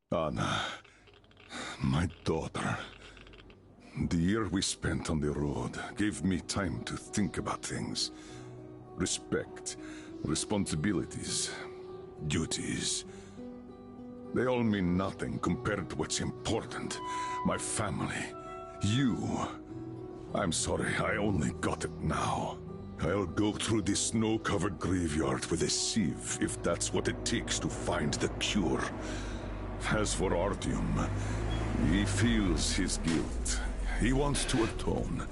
Anna, my daughter. The year we spent on the road gave me time to think about things. Respect, responsibilities, duties. They all mean nothing compared to what's important. My family. You. I'm sorry, I only got it now. I'll go through this snow-covered graveyard with a sieve if that's what it takes to find the cure. As for Artyom, he feels his guilt. He wants to atone.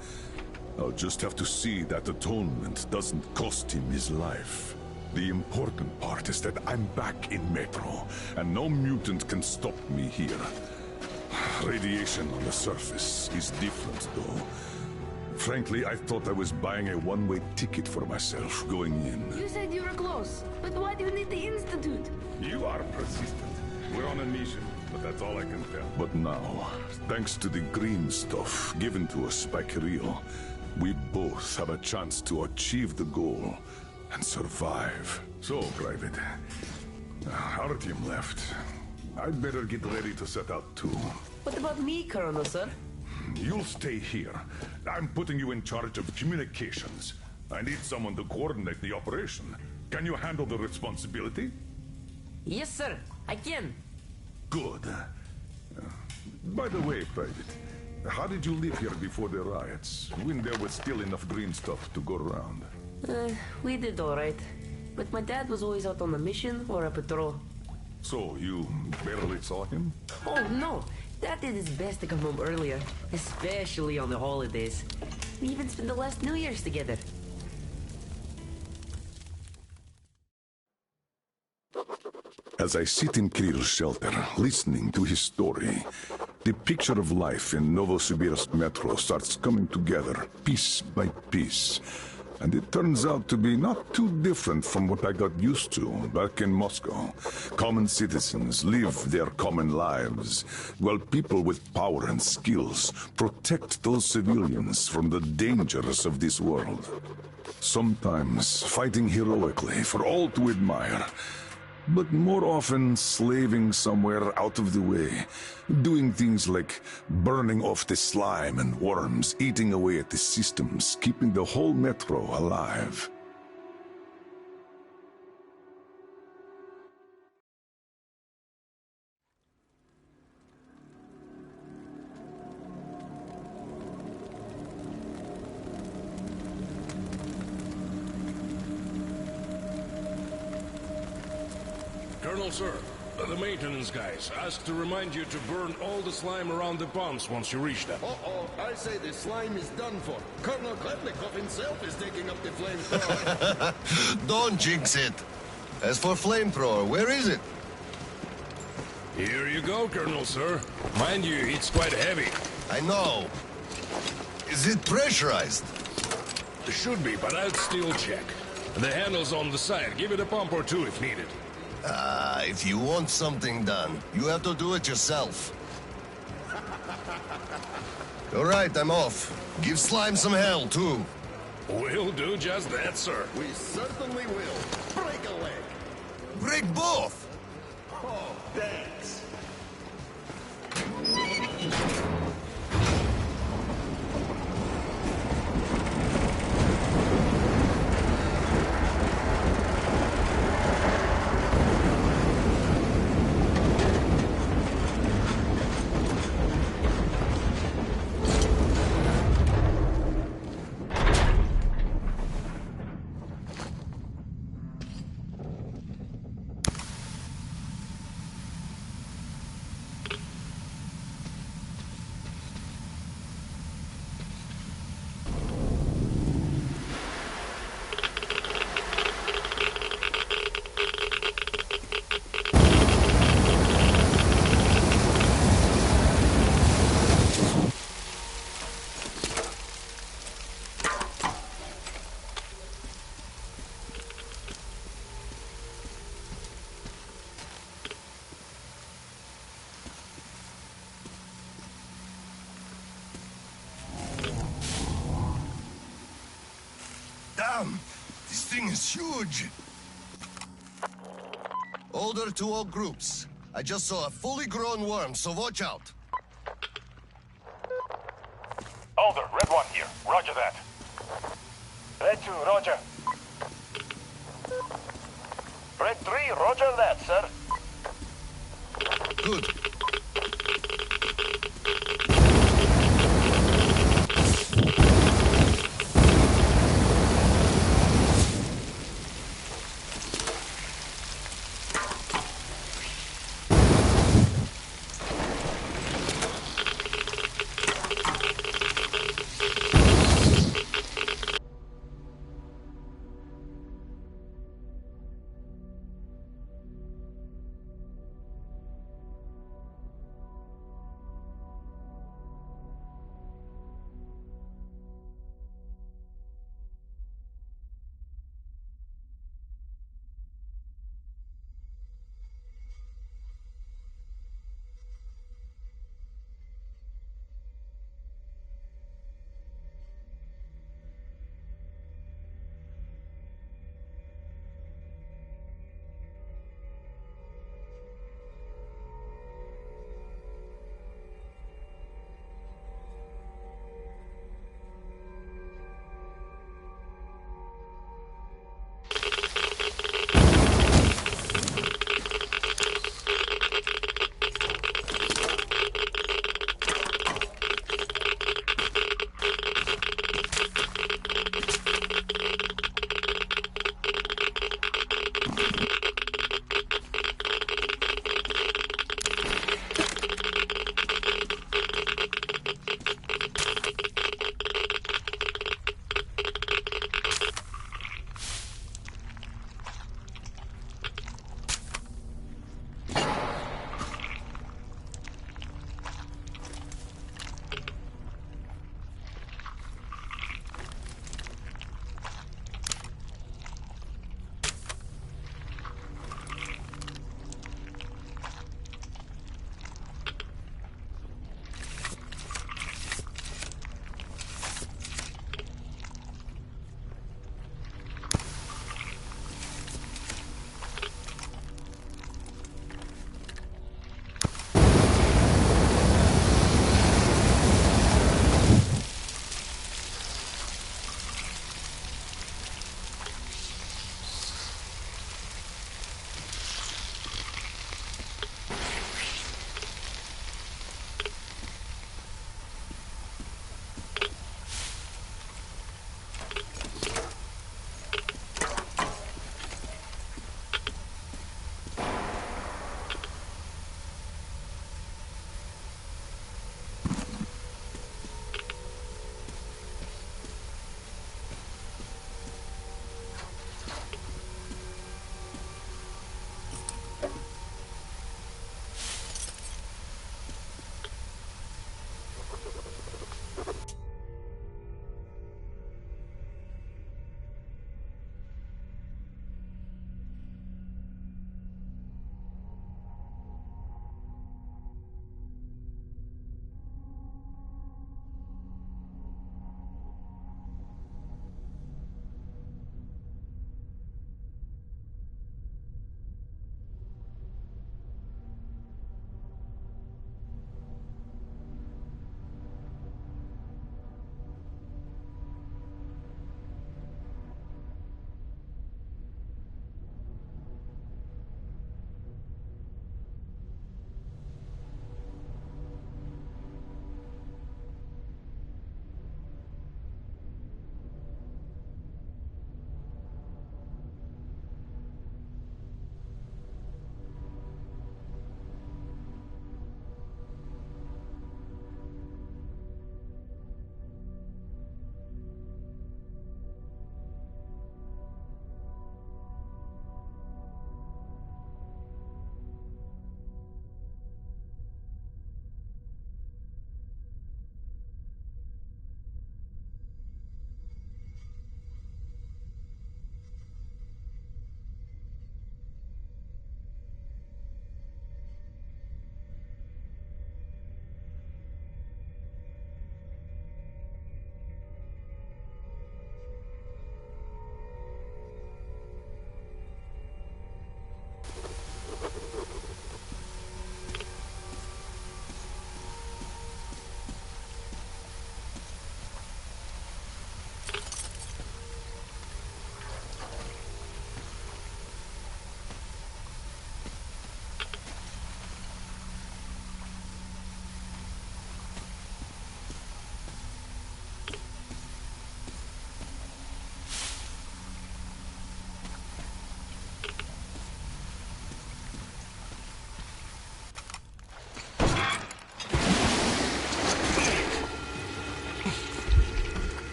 I'll just have to see that atonement doesn't cost him his life. The important part is that I'm back in Metro, and no mutant can stop me here. Radiation on the surface is different, though. Frankly, I thought I was buying a one-way ticket for myself going in. You said you were close, but why do you need the Institute? You are persistent. We're on a mission, but that's all I can tell. But now, thanks to the green stuff given to us by Kirill, we both have a chance to achieve the goal and survive. So, Private, Artyom left. I'd better get ready to set out too. What about me, Colonel, sir? You'll stay here. I'm putting you in charge of communications. I need someone to coordinate the operation. Can you handle the responsibility? Yes, sir. I can. Good. By the way, Private, how did you live here before the riots, when there was still enough green stuff to go around? We did all right. But my dad was always out on a mission or a patrol. So, you barely saw him? Oh, no. Dad did his best to come home earlier, especially on the holidays. We even spent the last New Year's together. As I sit in Kirill's shelter, listening to his story, the picture of life in Novosibirsk Metro starts coming together, piece by piece. And it turns out to be not too different from what I got used to back in Moscow. Common citizens live their common lives, while people with power and skills protect those civilians from the dangers of this world. Sometimes fighting heroically for all to admire, but more often slaving somewhere out of the way, doing things like burning off the slime and worms, eating away at the systems, keeping the whole metro alive. Colonel, sir, the maintenance guys asked to remind you to burn all the slime around the bombs once you reach them. Uh-oh, I say the slime is done for. Colonel Klepnikov himself is taking up the flamethrower. Don't jinx it. As for flamethrower, where is it? Here you go, Colonel, sir. Mind you, it's quite heavy. I know. Is it pressurized? It should be, but I'll still check. The handle's on the side. Give it a pump or two if needed. If you want something done, you have to do it yourself. All right, I'm off. Give slime some hell, too. We'll do just that, sir. We certainly will. Break a leg. Break both! Oh, thanks. Damn! This thing is huge! Order to all groups. I just saw a fully grown worm, so watch out. Alder, Red 1 here. Roger that. Red 2, roger. Red 3, roger that, sir. Good.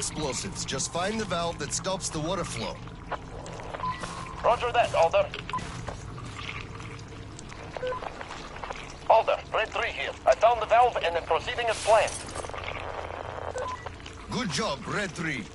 explosives. Just find the valve that stops the water flow. Roger that, Alder. Alder, Red 3 here. I found the valve and am proceeding as planned. Good job, Red 3.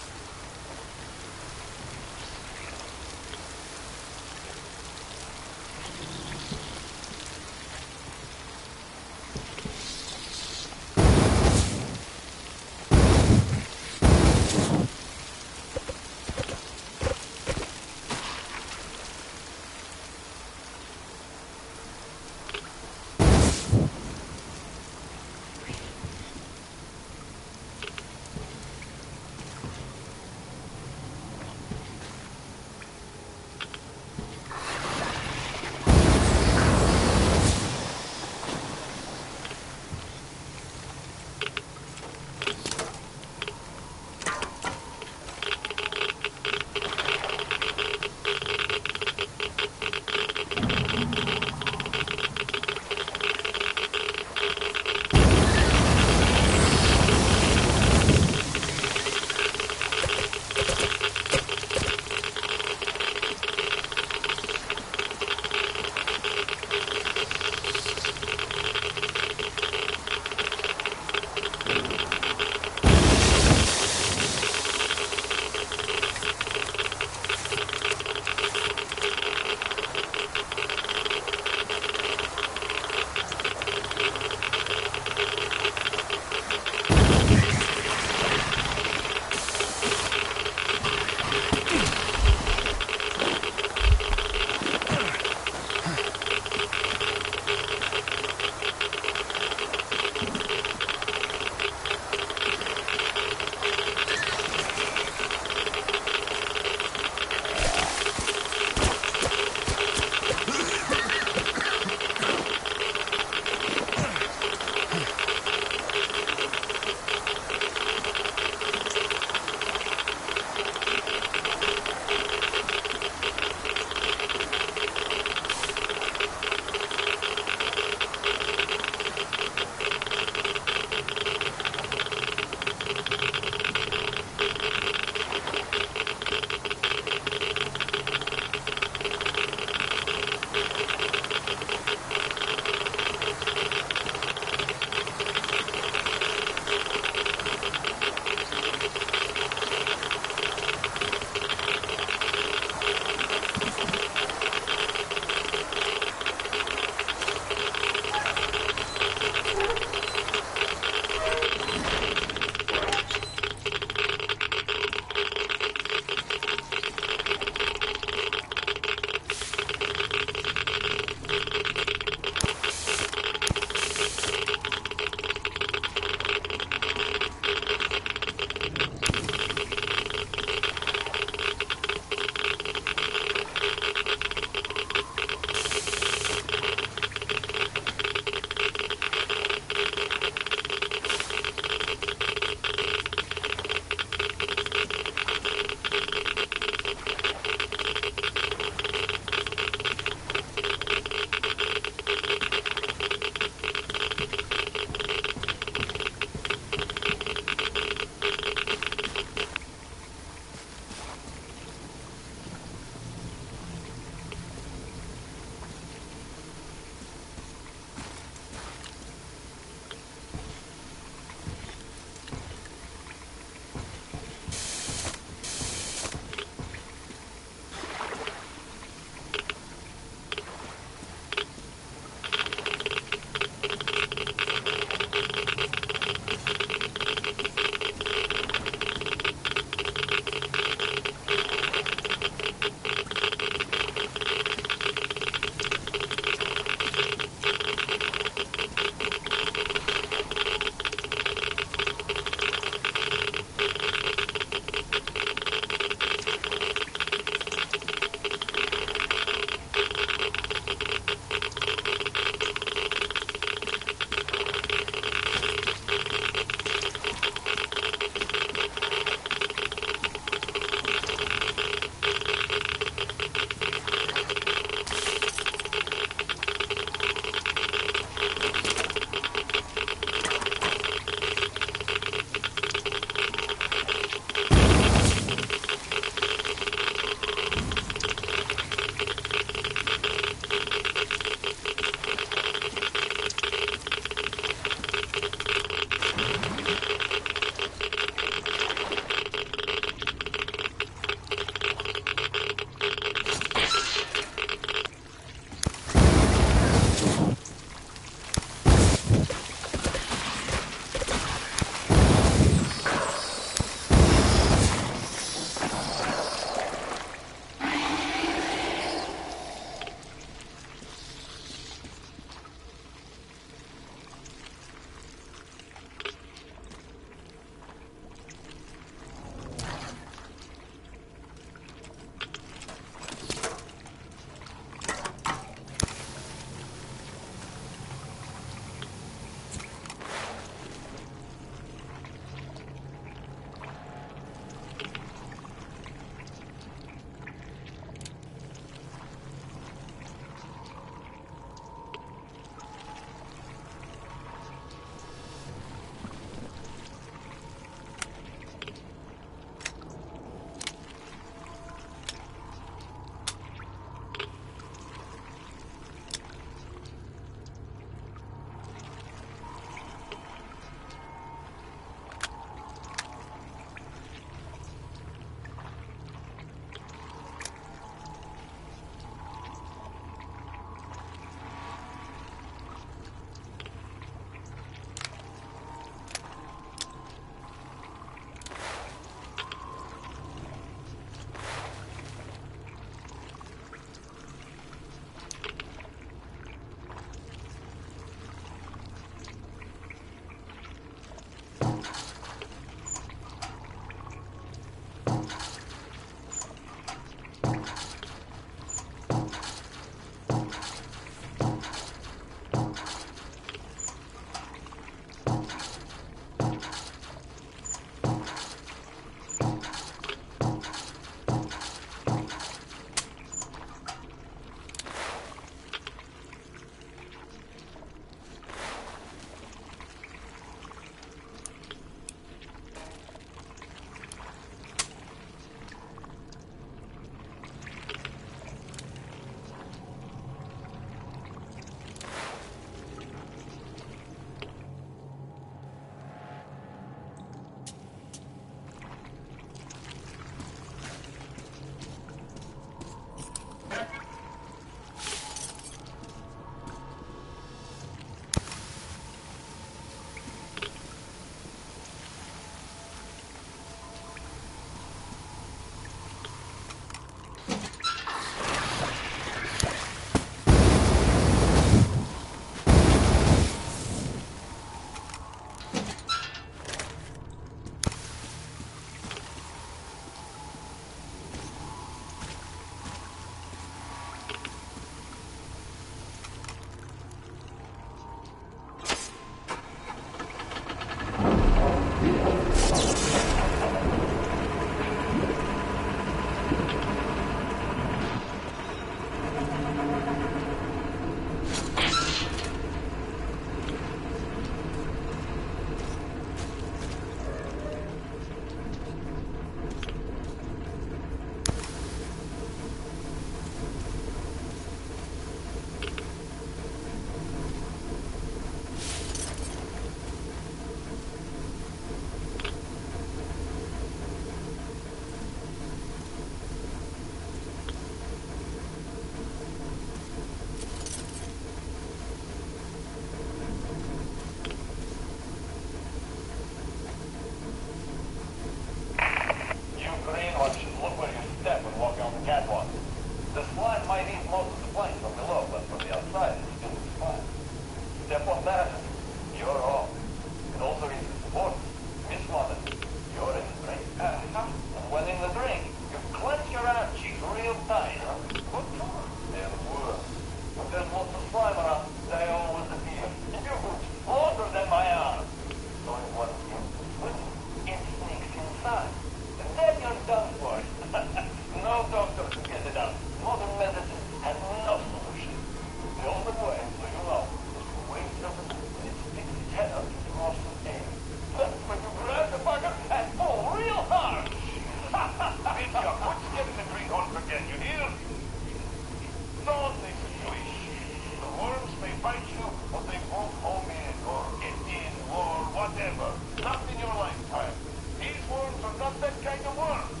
Whatever. Not in your lifetime. These worms are not that kind of worms.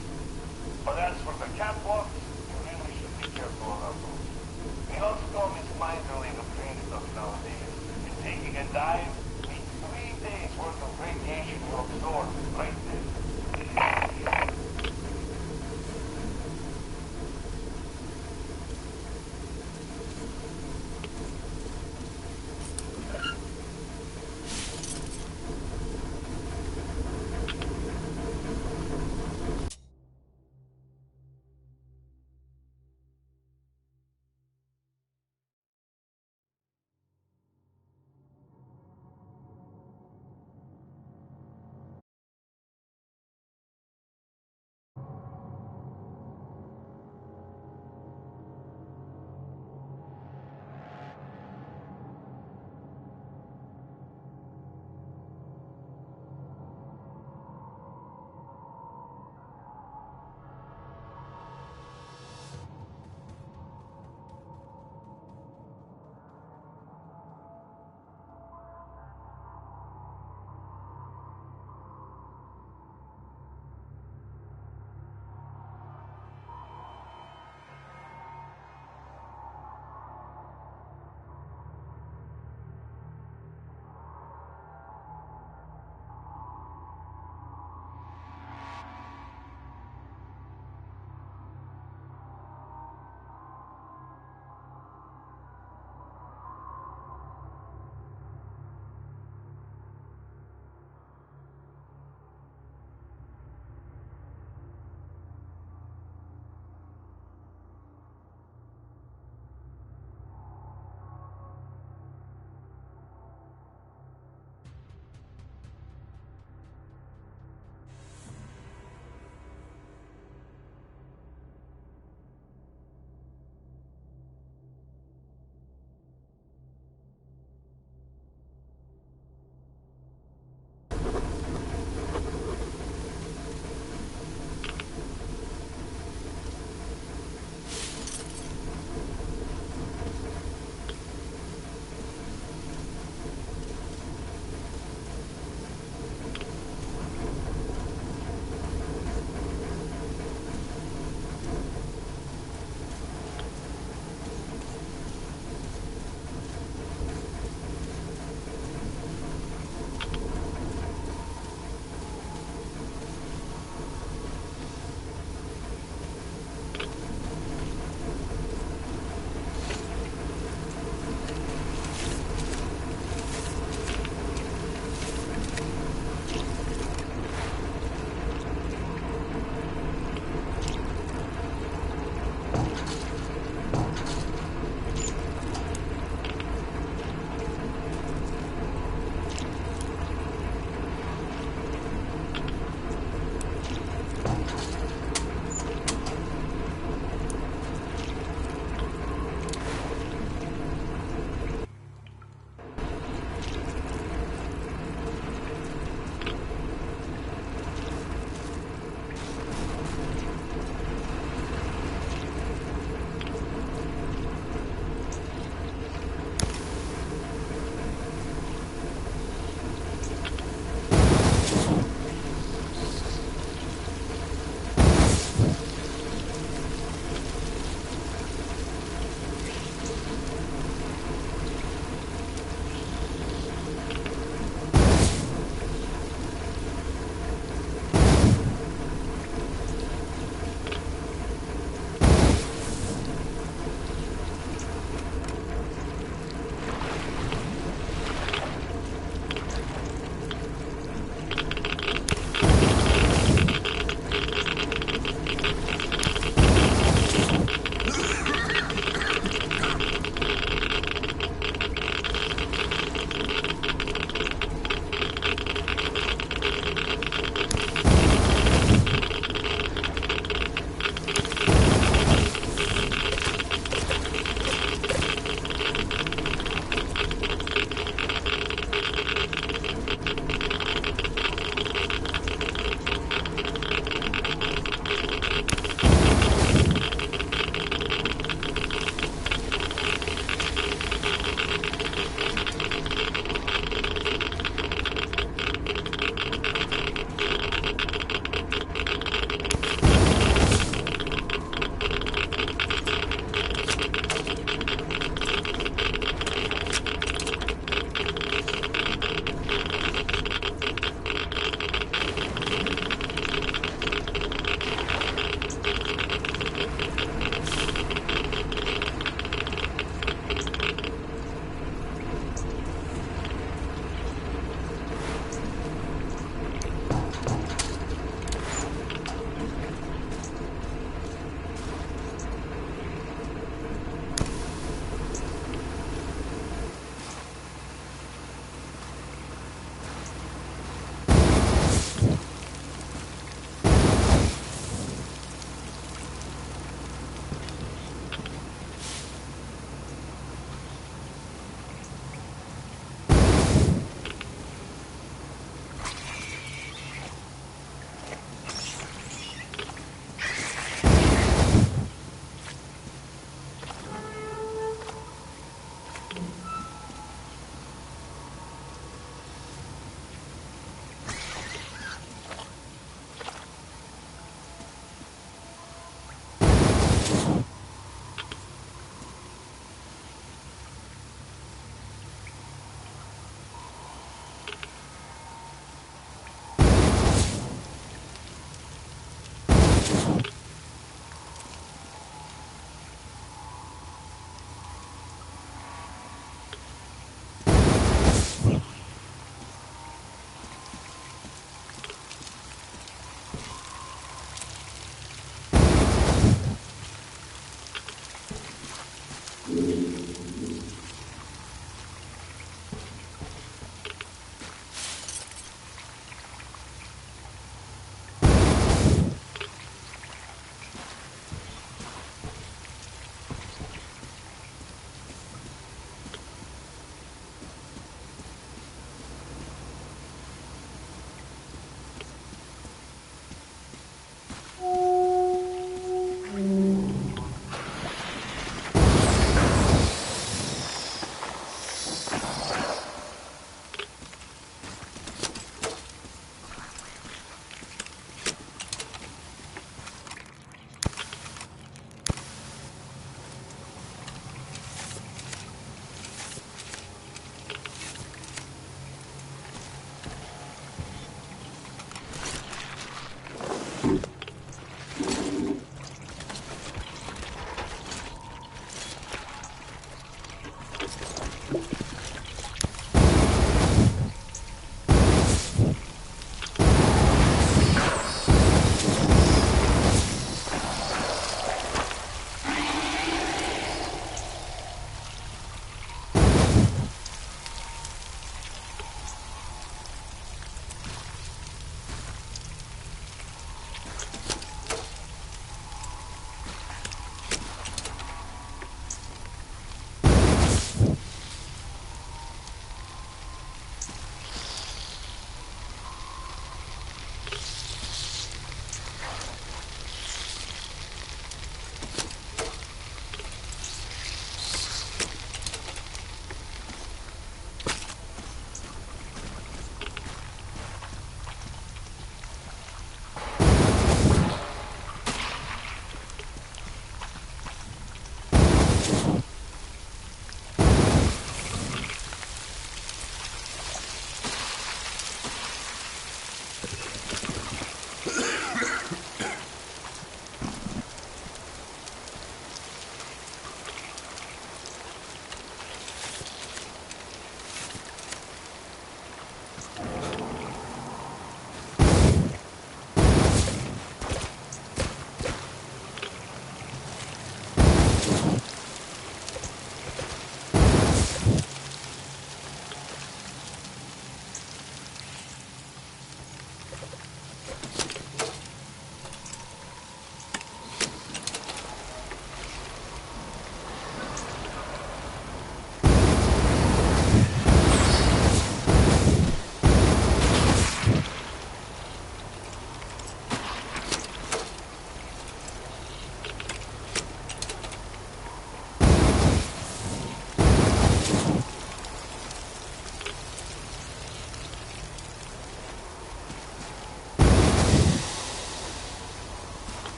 But as for the catwalks, you really should be careful around those. The Hellstorm is miserly the train stuff nowadays. And taking a dive means 3 days worth of radiation you absorb right there.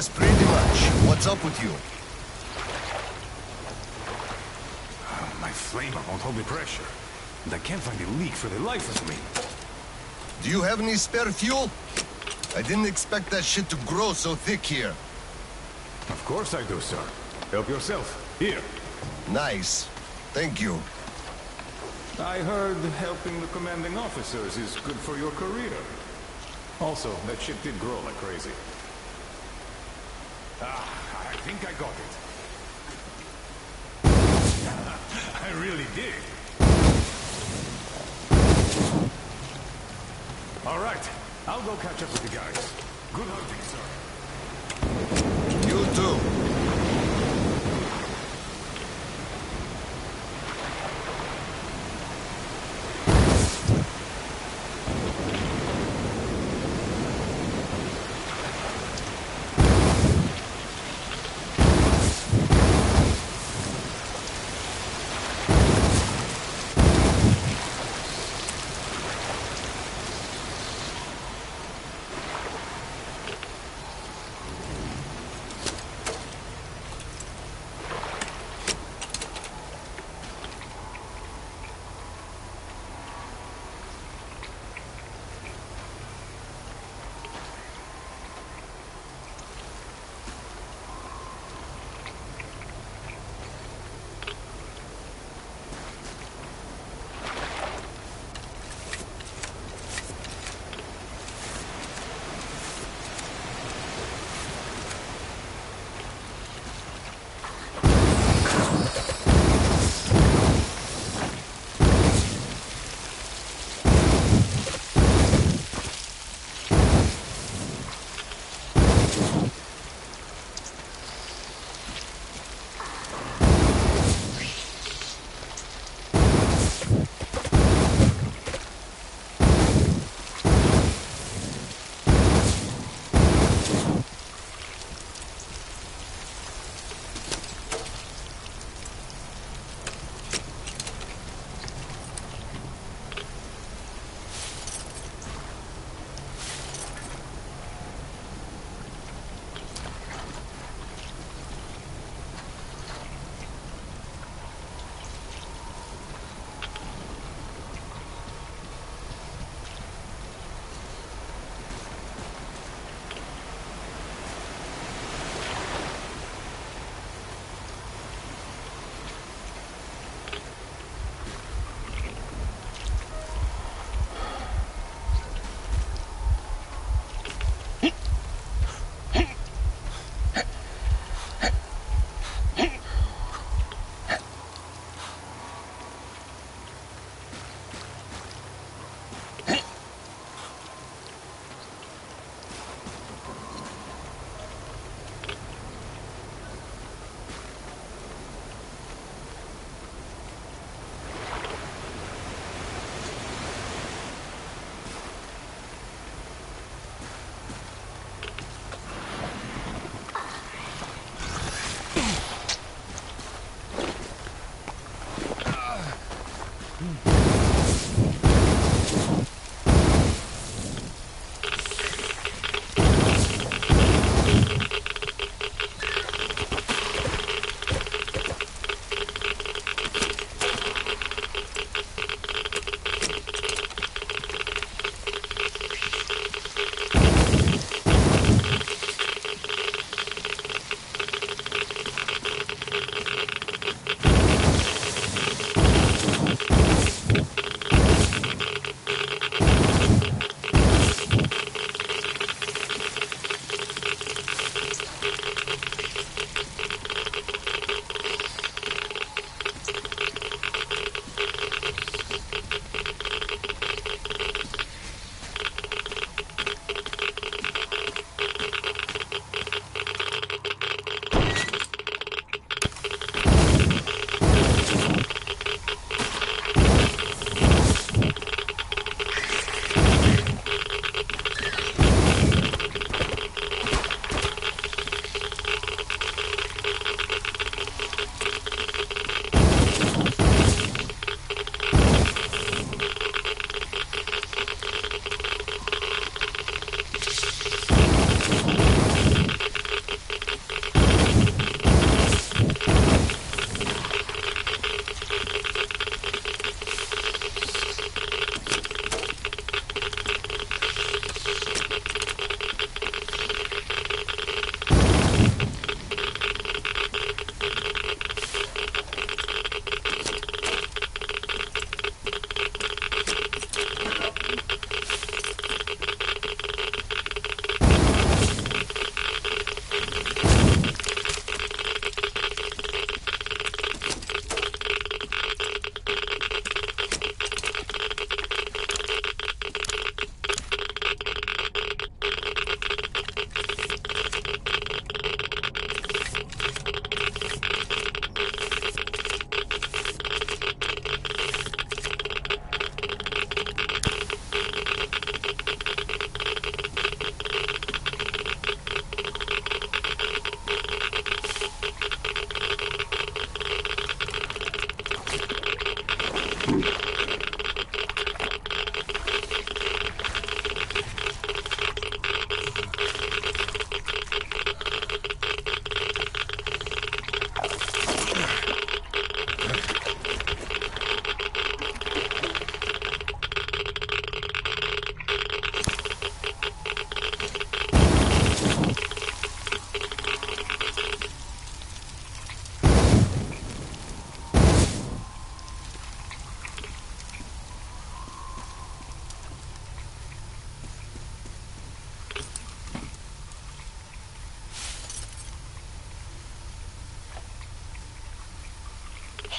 Yes, pretty much. What's up with you? My flamer won't hold the pressure. And I can't find a leak for the life of me. Do you have any spare fuel? I didn't expect that shit to grow so thick here. Of course I do, sir. Help yourself. Here. Nice. Thank you. I heard helping the commanding officers is good for your career. Also, that shit did grow like crazy. I think I got it. I really did. All right, I'll go catch up with the guys. Good hunting, sir. You too.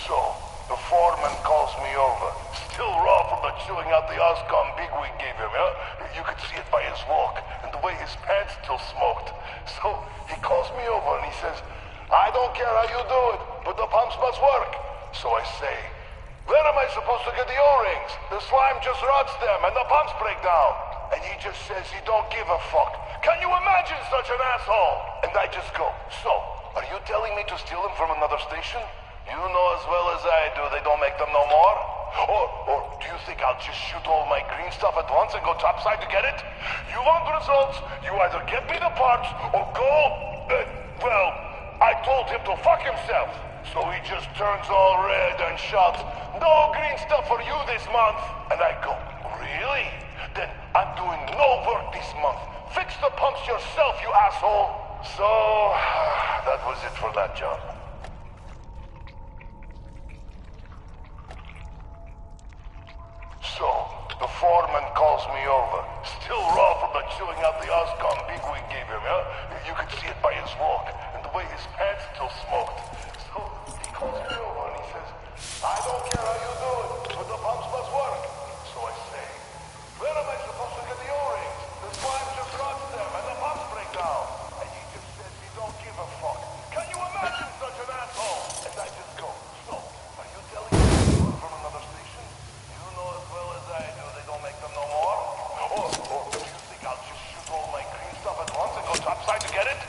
So, the foreman calls me over. Still raw from the chewing out the Oscom bigwig gave him, huh? You could see it by his walk, and the way his pants still smoked. So, he calls me over and he says, I don't care how you do it, but the pumps must work. So I say, where am I supposed to get the O-rings? The slime just rots them, and the pumps break down. And he just says he don't give a fuck. Can you imagine such an asshole? And I just go, so, are you telling me to steal them from another station? You know as well as I do they don't make them no more? Or do you think I'll just shoot all my green stuff at once and go topside to get it? You want results, you either get me the parts or go... well, I told him to fuck himself. So he just turns all red and shouts, no green stuff for you this month. And I go, really? Then I'm doing no work this month. Fix the pumps yourself, you asshole. So, that was it for that job. So, the foreman calls me over. Still raw from the chewing out the Oscom bigwig gave him, huh? You could see it by his walk, and the way his pants still smoked. So, he calls me over and he says, I don't care how you do it, but the pumps must work. So I say, where am I supposed to get the O-rings? The slime just rots them, and the pumps break down. And he just says he don't give a fuck. Can you imagine such an asshole? And I just go, so, are you telling me to from another station? You know as well as I do they don't make them no more? Or do you think I'll just shoot all my green stuff at once and go topside to get it?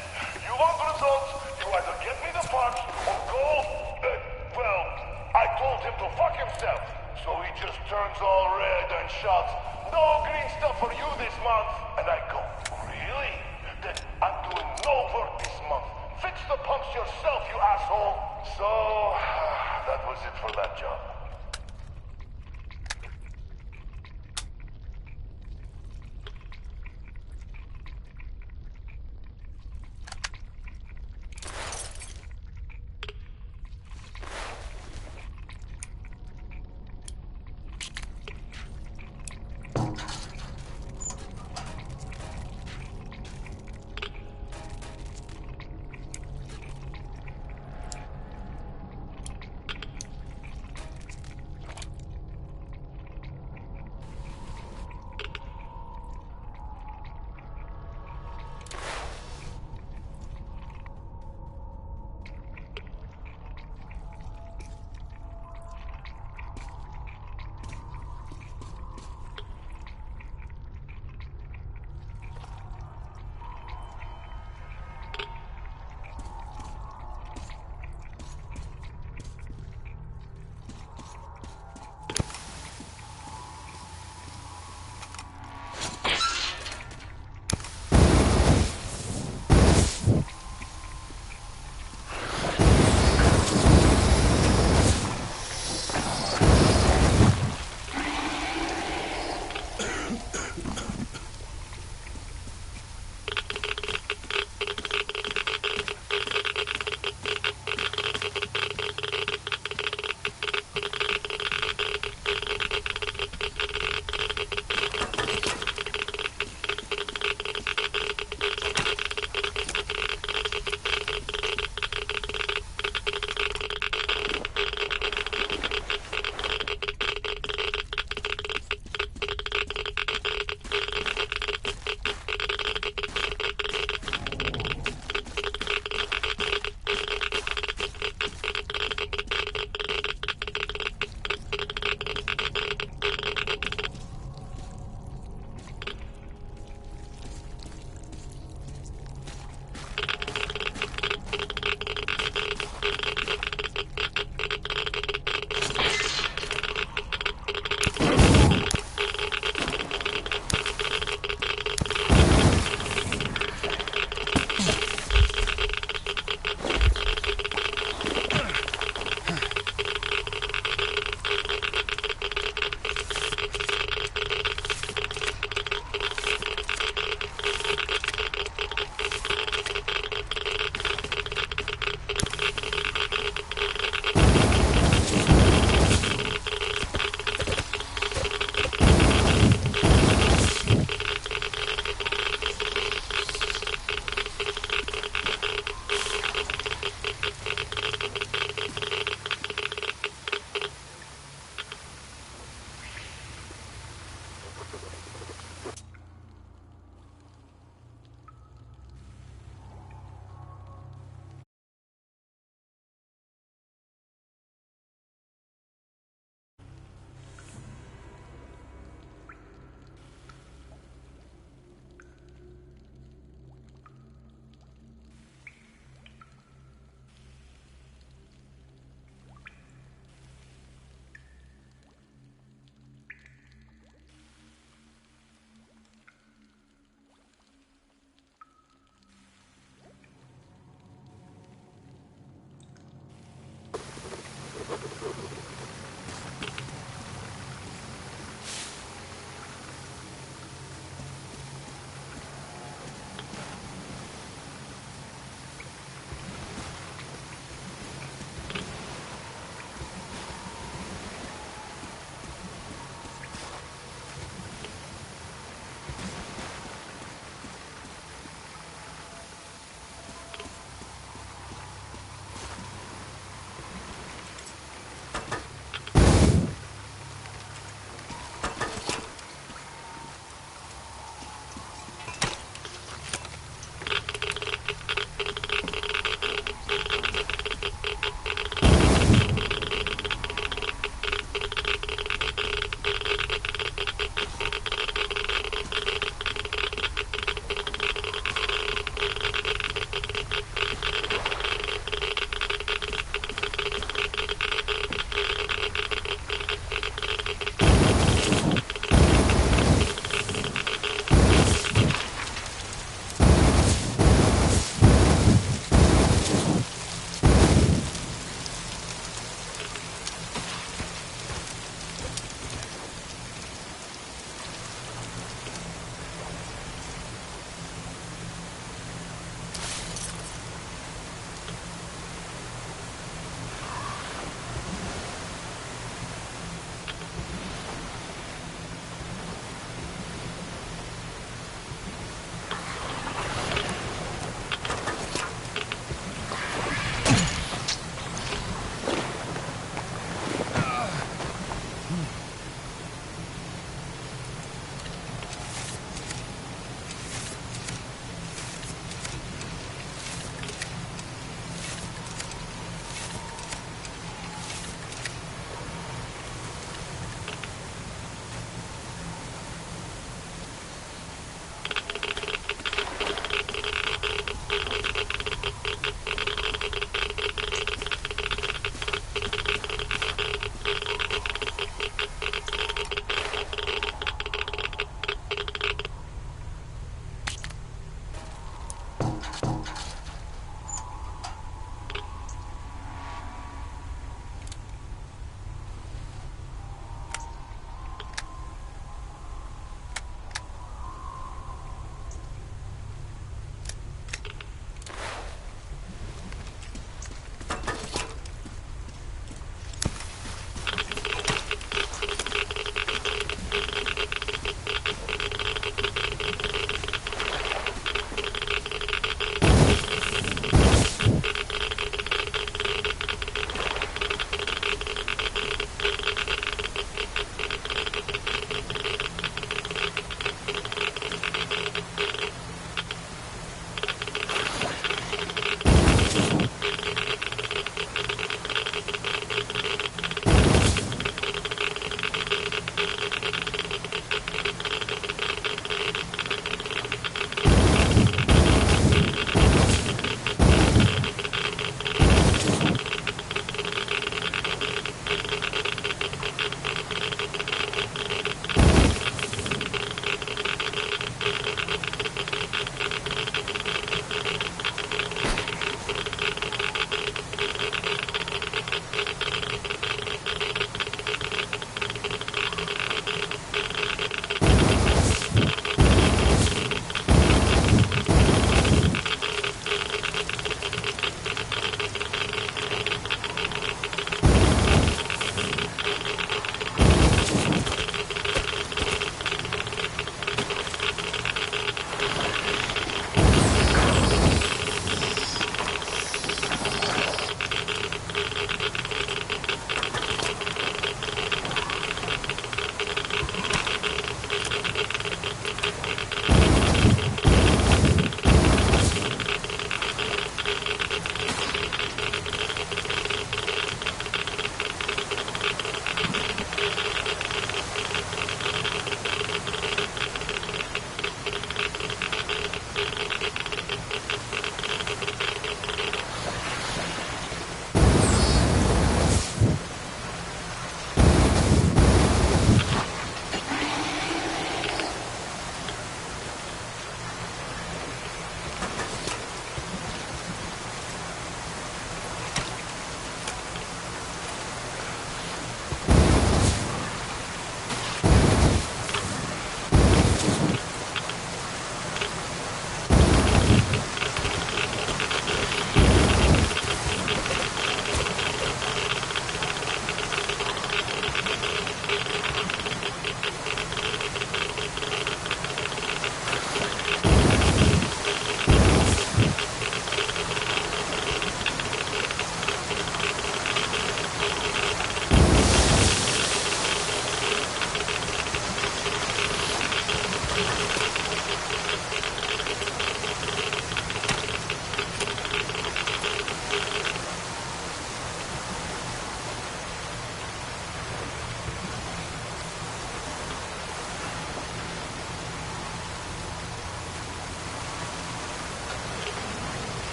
You want results, you either get me the parts or go... well, I told him to fuck himself. So he just turns all red and shouts, no green stuff for you this month. And I go, really? Then I'm doing no work this month. Fix the pumps yourself, you asshole. So, that was it for that job.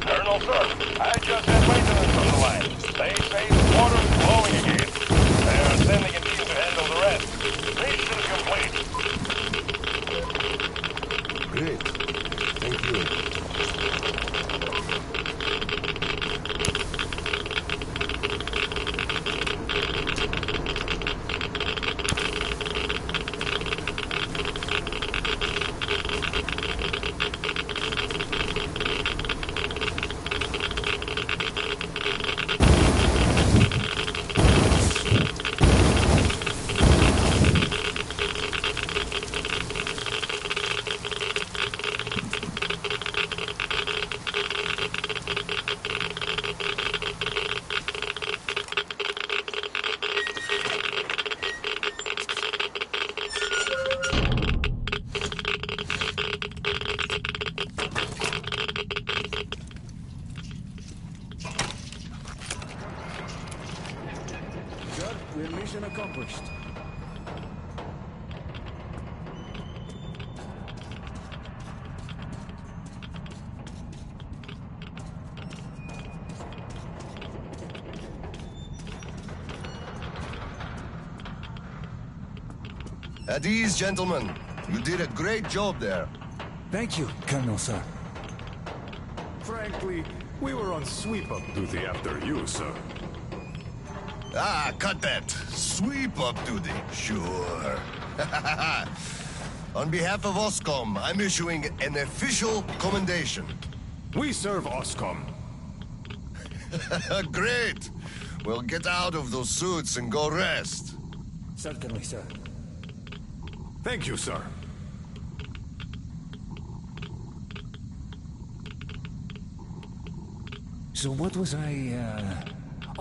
Colonel, sir, I just had maintenance on the line. They say the water's flowing again. They're sending a team to handle the rest. Mission complete. Great. Thank you. Good. We're mission accomplished. At ease, gentlemen. You did a great job there. Thank you, Colonel, sir. Frankly, we were on sweep-up duty after you, sir. Ah, cut that. Sweep up duty. Sure. On behalf of OSCOM, I'm issuing an official commendation. We serve OSCOM. Great. Well, get out of those suits and go rest. Certainly, sir. Thank you, sir. So what was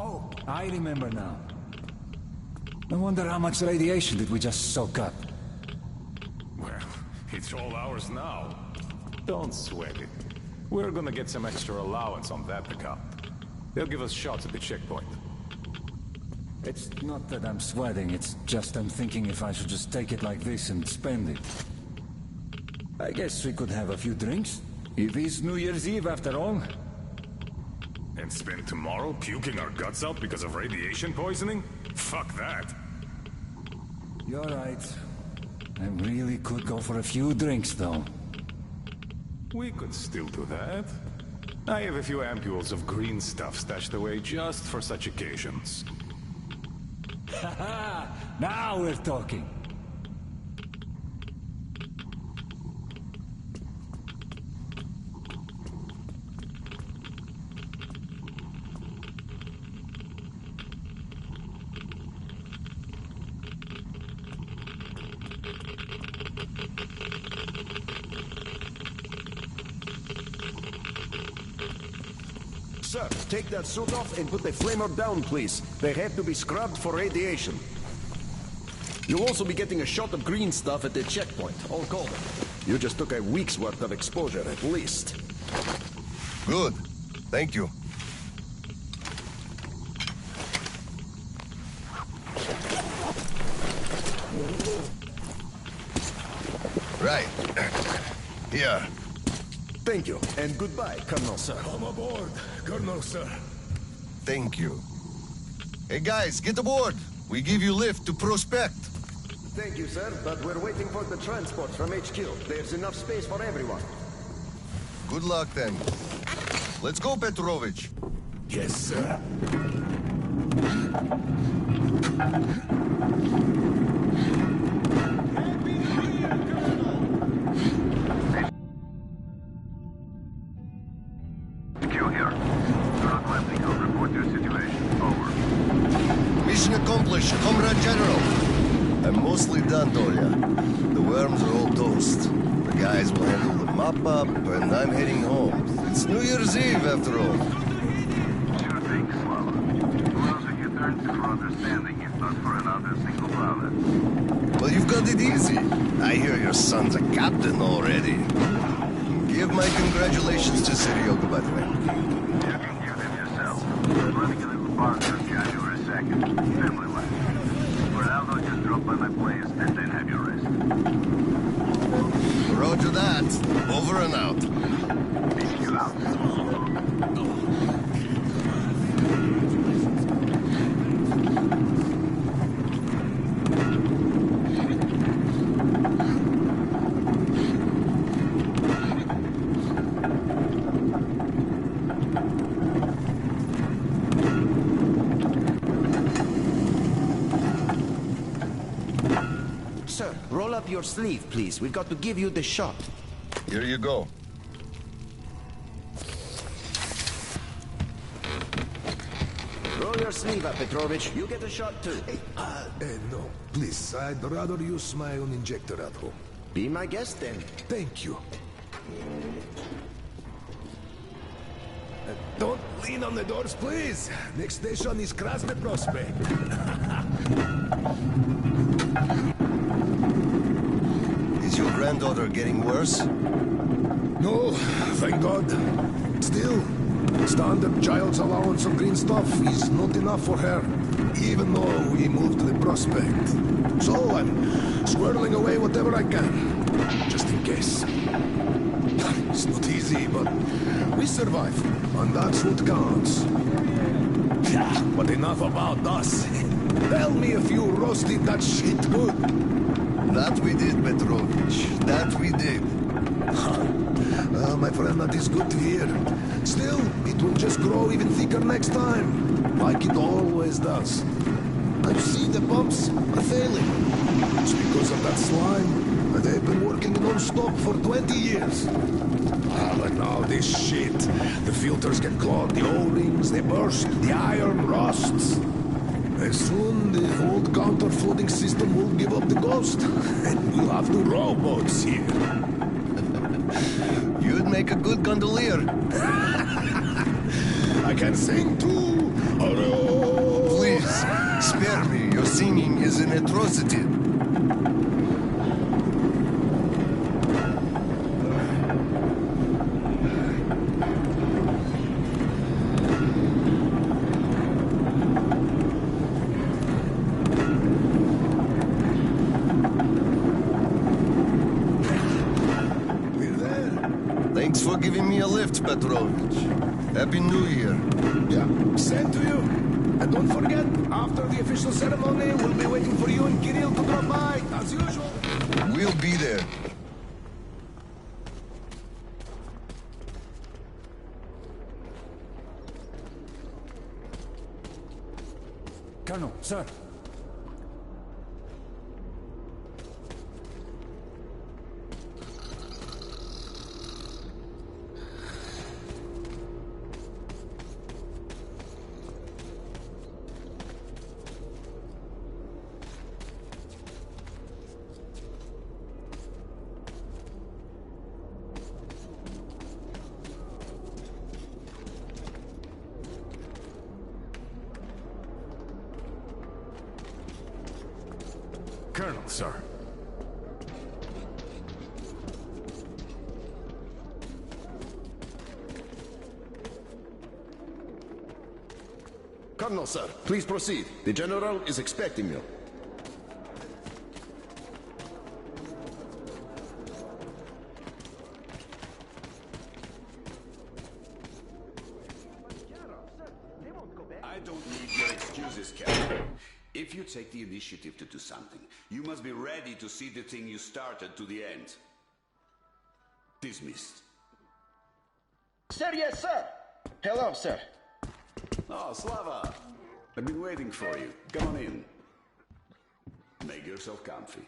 Oh, I remember now. I wonder how much radiation did we just soak up? Well, it's all ours now. Don't sweat it. We're gonna get some extra allowance on that account. They'll give us shots at the checkpoint. It's not that I'm sweating, it's just I'm thinking if I should just take it like this and spend it. I guess we could have a few drinks. It is New Year's Eve after all. And spend tomorrow puking our guts out because of radiation poisoning? Fuck that. You're right. I really could go for a few drinks, though. We could still do that. I have a few ampules of green stuff stashed away just for such occasions. Haha! Now we're talking! Sir, take that suit off and put the flamer down, please. They have to be scrubbed for radiation. You'll also be getting a shot of green stuff at the checkpoint, all cold. You just took a week's worth of exposure, at least. Good. Thank you. Right. Here. Thank you, and goodbye, Colonel, sir. Come aboard, Colonel, sir. Thank you. Hey guys, get aboard. We give you lift to Prospect. Thank you, sir, but we're waiting for the transport from HQ. There's enough space for everyone. Good luck then. Let's go, Petrovich. Yes, sir. Q here. You're landing. I'll report your situation. Over. Mission accomplished, Comrade General. I'm mostly done, Dolia. The worms are all toast. The guys will handle the mop-up, and I'm heading home. It's New Year's Eve, after all. Sure thing, Slava. Who else have you turned to for understanding if not for another single dollar? Well, you've got it easy. I hear your son's a captain already. Give my congratulations to Seryoga, by the way. You can give them yourself. I'm running a little party on January 2nd. Family life. For now, though, just drop by my place and then have your rest. Roger that. Over and out. Meet you out. Sir, roll up your sleeve, please. We've got to give you the shot. Here you go. Roll your sleeve up, Petrovich. You get a shot, too. No, please, I'd rather use my own injector at home. Be my guest, then. Thank you. Don't lean on the doors, please. Next station is Krasny Prospect. Is your granddaughter getting worse? No, thank God. Still, standard child's allowance of green stuff is not enough for her, even though we moved to the Prospect. So I'm squirreling away whatever I can, just in case. It's not easy, but we survive, and that's what counts. Yeah, but enough about us. Tell me if you roasted that shit good. That we did, Petrovich. That we did. Well, my friend, that is good to hear. Still, it will just grow even thicker next time, like it always does. And you see, the pumps are failing. It's because of that slime. And they've been working non-stop for 20 years. But now this shit. The filters get clogged, the O-rings, they burst, the iron rusts. And soon the old counter-flooding system will give up the ghost. And we'll have to rowboats here. You'd make a good gondolier. I can sing too. Please, spare me. Your singing is an atrocity. Thanks for giving me a lift, Petrovich. Happy New Year. Yeah, same to you. And don't forget, after the official ceremony, we'll be waiting for you and Kirill to drop by, as usual. We'll be there. Colonel, sir. Colonel, sir. Colonel, sir, please proceed. The General is expecting you. I don't need your excuses, Captain. If you take the initiative to do something, you must be ready to see the thing you started to the end. Dismissed. Sir, yes, sir. Hello, sir. Oh, Slava. I've been waiting for you. Come on in. Make yourself comfy.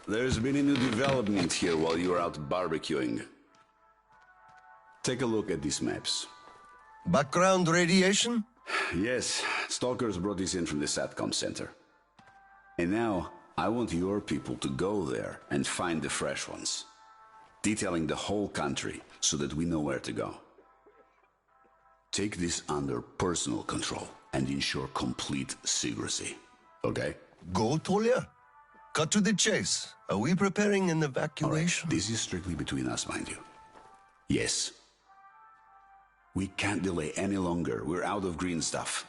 There's been a new development here while you were out barbecuing. Take a look at these maps. Background radiation? Yes, stalkers brought this in from the SATCOM center. And now, I want your people to go there and find the fresh ones. Detailing the whole country so that we know where to go. Take this under personal control and ensure complete secrecy. Okay? Go, Tolia? Cut to the chase. Are we preparing an All evacuation? right. This is strictly between us, mind you. Yes. We can't delay any longer. We're out of green stuff.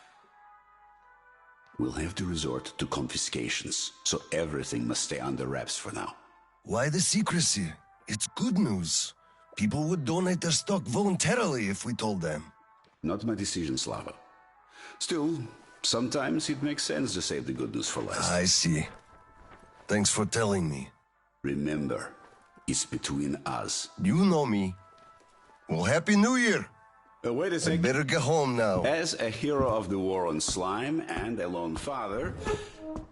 We'll have to resort to confiscations, so everything must stay under wraps for now. Why the secrecy? It's good news. People would donate their stock voluntarily if we told them. Not my decision, Slava. Still, sometimes it makes sense to save the good news for last. I see. Thanks for telling me. Remember, it's between us. You know me. Well, Happy New Year! Wait a I second. better get home now. As a hero of the war on slime and a lone father,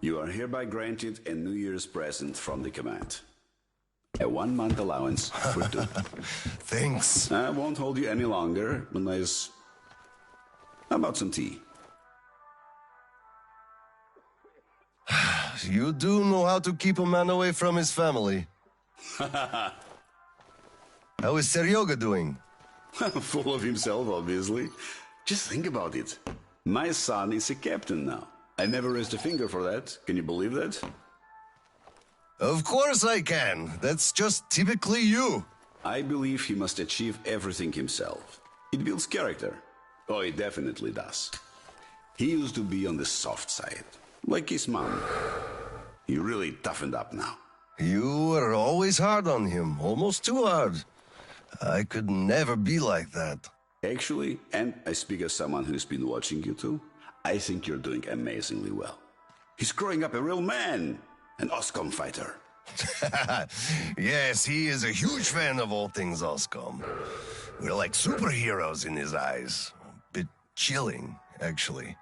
you are hereby granted a New Year's present from the command. A 1-month allowance for 2. Thanks. I won't hold you any longer unless... How about some tea? You do know how to keep a man away from his family. How is Seryoga doing? Full of himself, obviously. Just think about it. My son is a captain now. I never raised a finger for that. Can you believe that? Of course I can. That's just typically you. I believe he must achieve everything himself. It builds character. Oh, it definitely does. He used to be on the soft side, like his mom. He really toughened up now. You were always hard on him, almost too hard. I could never be like that. Actually, and I speak as someone who's been watching you too, I think you're doing amazingly well. He's growing up a real man, an OSCOM fighter. Yes, he is a huge fan of all things OSCOM. We're like superheroes in his eyes. A bit chilling, actually.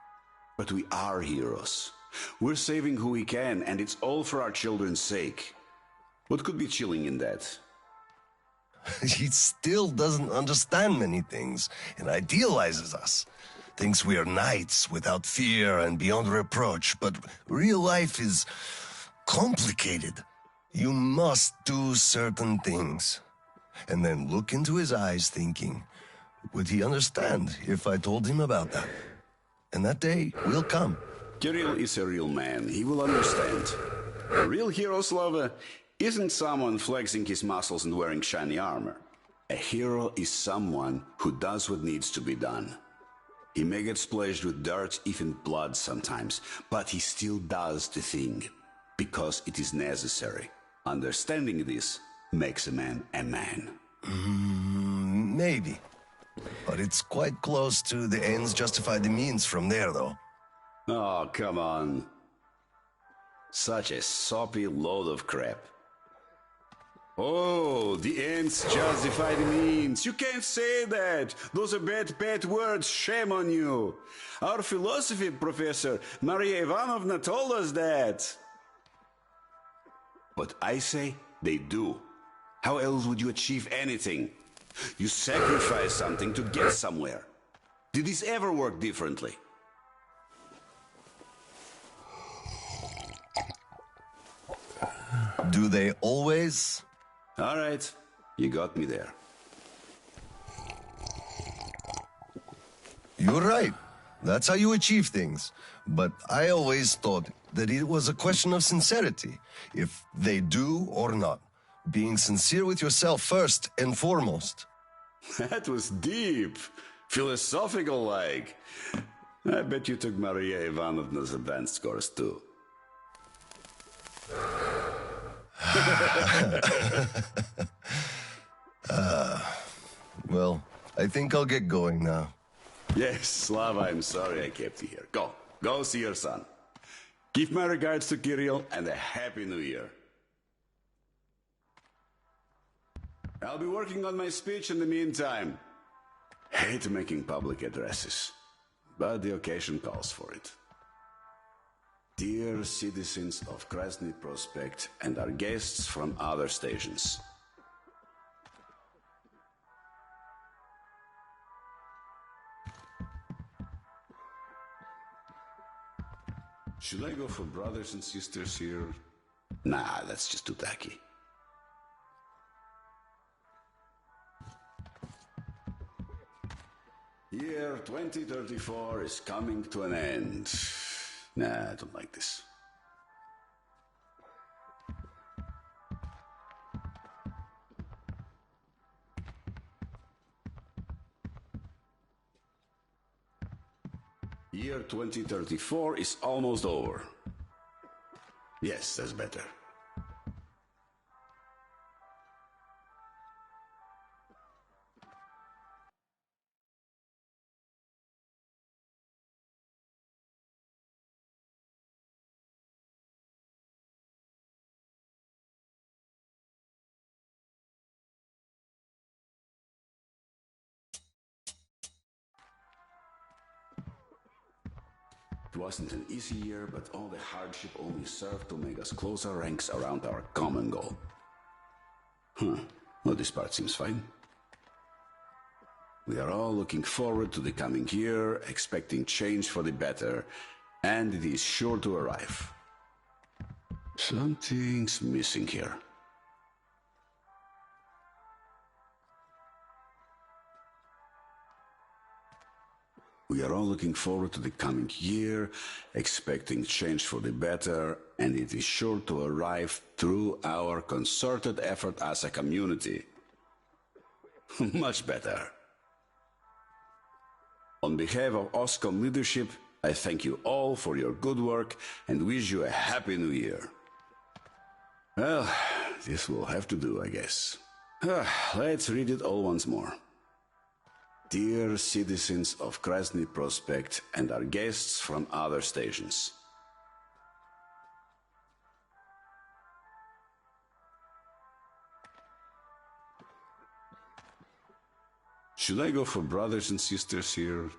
But we are heroes. We're saving who we can, and it's all for our children's sake. What could be chilling in that? He still doesn't understand many things and idealizes us. Thinks we are knights without fear and beyond reproach, but real life is complicated. You must do certain things. And then look into his eyes thinking, would he understand if I told him about that? And that day will come. Kirill is a real man. He will understand. A real hero, Slava, isn't someone flexing his muscles and wearing shiny armor. A hero is someone who does what needs to be done. He may get splashed with dirt, even blood sometimes, but he still does the thing, because it is necessary. Understanding this makes a man a man. Maybe. But it's quite close to the ends justify the means from there, though. Oh, come on. Such a soppy load of crap. Oh, the ends justify the means. You can't say that. Those are bad words. Shame on you. Our philosophy professor, Maria Ivanovna, told us that. But I say they do. How else would you achieve anything? You sacrifice something to get somewhere. Did this ever work differently? Do they always? All right, you got me there. You're right. That's how you achieve things. But I always thought that it was a question of sincerity, if they do or not. Being sincere with yourself first and foremost. That was deep. Philosophical like. I bet you took Maria Ivanovna's advanced course too. Well, I think I'll get going now. Yes, Slava, I'm sorry I kept you here. Go see your son. Give my regards to Kirill and a Happy New Year. I'll be working on my speech in the meantime. Hate making public addresses, but the occasion calls for it. Dear citizens of Krasny Prospect and our guests from other stations. Should I go for brothers and sisters here? Nah, that's just too tacky. Year 2034 is coming to an end. Nah, I don't like this. Year 2034 is almost over. Yes, that's better. It wasn't an easy year, but all the hardship only served to make us close our ranks around our common goal. Well, this part seems fine. We are all looking forward to the coming year, expecting change for the better, and it is sure to arrive. Something's missing here. We are all looking forward to the coming year, expecting change for the better, and it is sure to arrive through our concerted effort as a community. Much better. On behalf of OSCOM leadership, I thank you all for your good work and wish you a Happy New Year. Well, this will have to do, I guess. Let's read it all once more. Dear citizens of Krasny Prospect and our guests from other stations. Should I go for brothers and sisters here?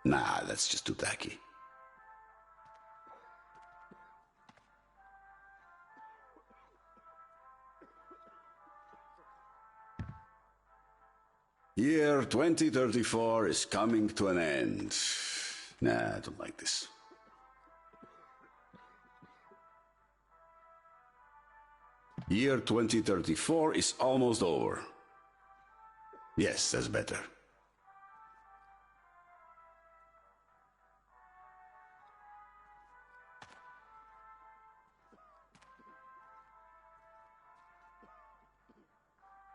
Nah, that's just too tacky. Year 2034 is coming to an end. Nah, I don't like this. Year 2034 is almost over. Yes, that's better.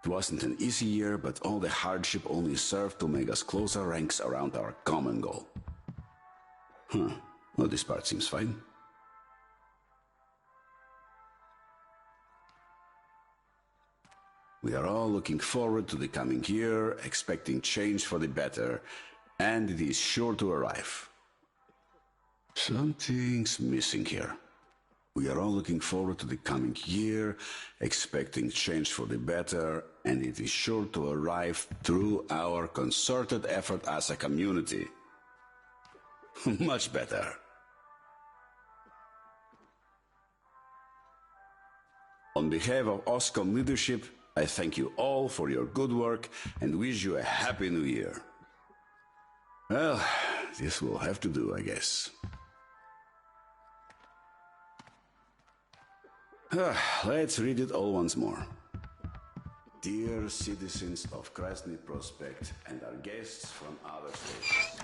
It wasn't an easy year, but all the hardship only served to make us close our ranks around our common goal. Well, this part seems fine. We are all looking forward to the coming year, expecting change for the better, and it is sure to arrive. Something's missing here. We are all looking forward to the coming year, expecting change for the better, and it is sure to arrive through our concerted effort as a community. Much better. On behalf of OSCOM leadership, I thank you all for your good work and wish you a Happy New Year. Well, this will have to do, I guess. Let's read it all once more. Dear citizens of Krasny Prospect and our guests from other states.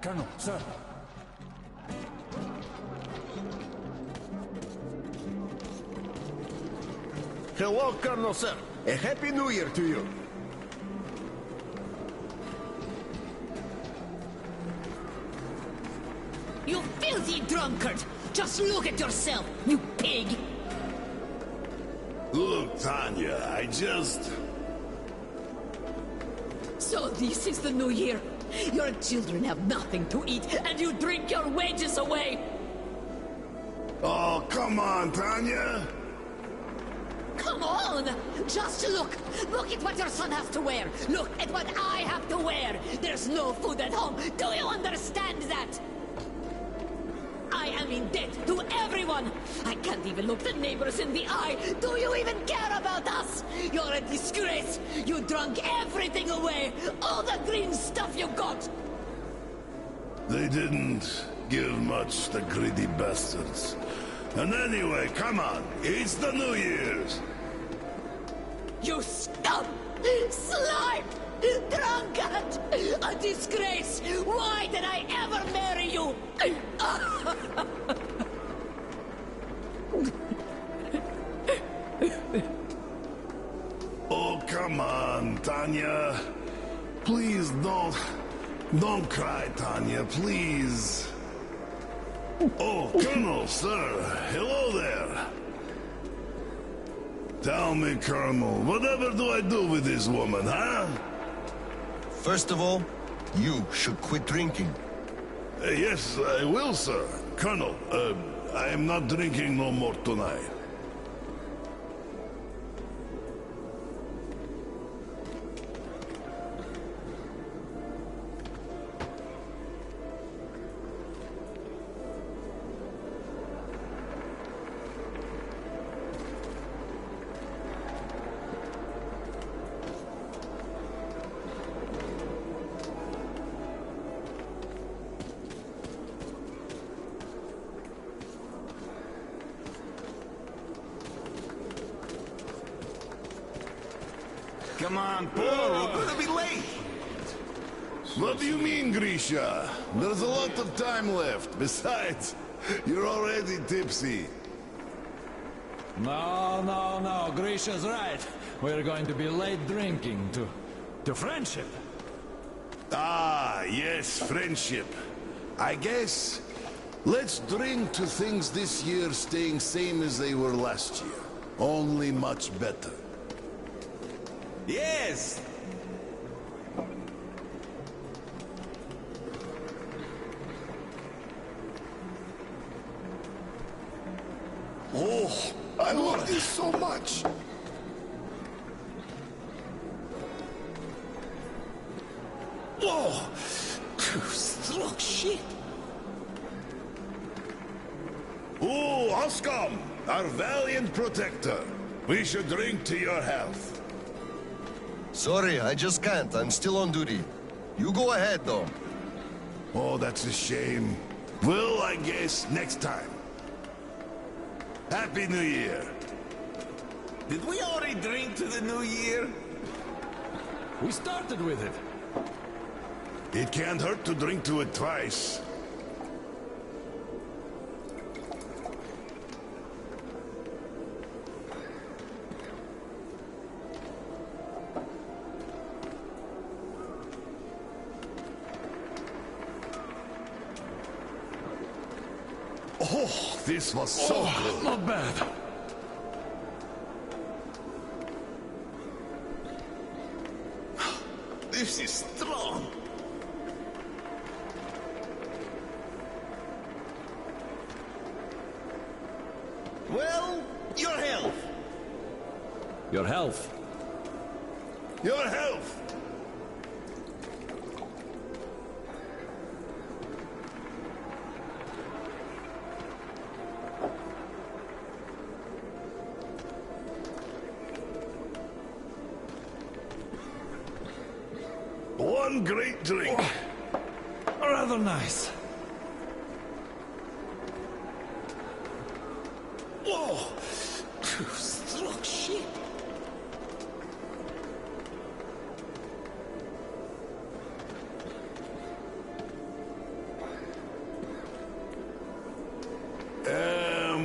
Colonel, sir. Hello, Colonel, sir. A Happy New Year to you. You filthy drunkard! Just look at yourself, you pig! Look, Tanya, I just... So this is the new year. Your children have nothing to eat, and you drink your wages away! Oh, come on, Tanya! Come on! Just look! Look at what your son has to wear! Look at what I have to wear! There's no food at home! Do you understand that? I am in debt to everyone! I can't even look the neighbors in the eye! Do you even care about us? You're a disgrace! You drunk everything away! All the green stuff you got! They didn't give much, the greedy bastards. And anyway, come on, it's the New Year's! You scum! Slime! Drunkard! A disgrace! Why did I ever marry you? Oh, come on, Tanya. Please don't cry, Tanya, please. Oh, Colonel, sir, hello there. Tell me, Colonel, whatever do I do with this woman, huh? First of all, you should quit drinking. Yes, I will, sir. Colonel, I am not drinking no more tonight. Come on, Paul, we're gonna be late. What do you mean, Grisha? There's a lot of time left. Besides, you're already tipsy. No, Grisha's right. We're going to be late drinking to friendship. Ah, yes, friendship. I guess let's drink to things this year staying same as they were last year. Only much better. Yes! Oh, I love this so much. Whoa! Strong shit! Oh, Oscom, our valiant protector. We should drink to your health. Sorry, I just can't. I'm still on duty. You go ahead, though. Oh, that's a shame. Well, I guess next time. Happy New Year. Did we already drink to the new year? We started with it. It can't hurt to drink to it twice. Oh, this was so good. Not bad. This is strong. Well, your health. Your health. Your health. One great drink. Rather nice. Whoa! Struck shit.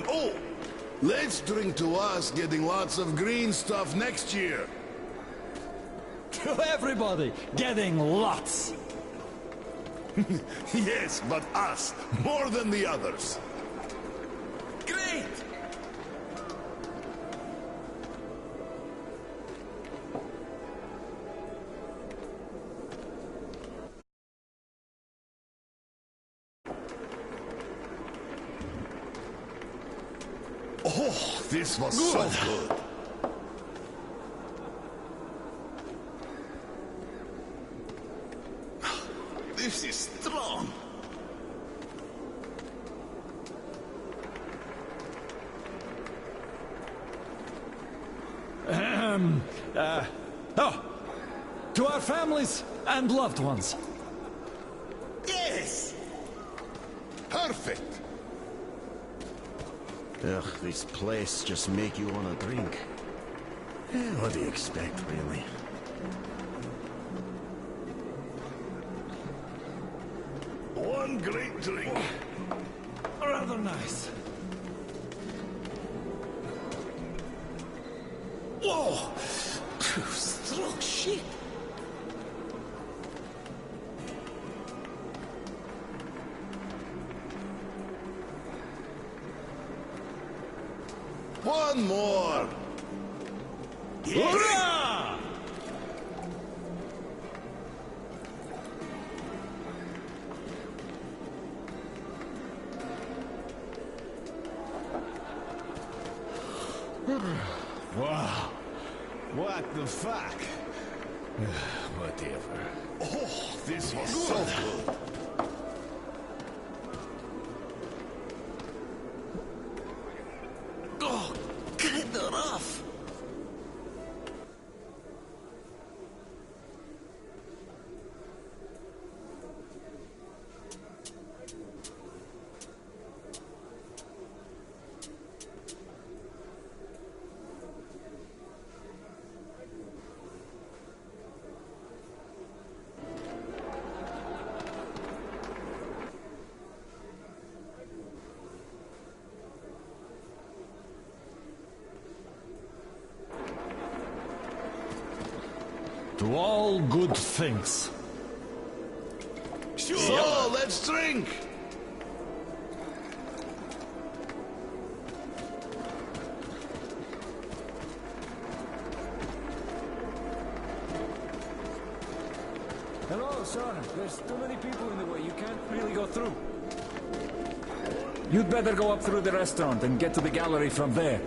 Oh! Let's drink to us getting lots of green stuff next year. To everybody, getting lots. Yes, but us, more than the others. Great! Oh, this was so good. This is strong. Oh, to our families and loved ones. Yes! Perfect. Ugh, this place just make you wanna drink. What do you expect, really? One great drink. Rather nice. Whoa! Struck shit. One more. Yes. Hurrah! Wow. What the fuck? Whatever. Oh, this was so good. Oh, kinda rough. To all good things. Sure. So, let's drink. Hello, sir. There's too many people in the way. You can't really go through. You'd better go up through the restaurant and get to the gallery from there.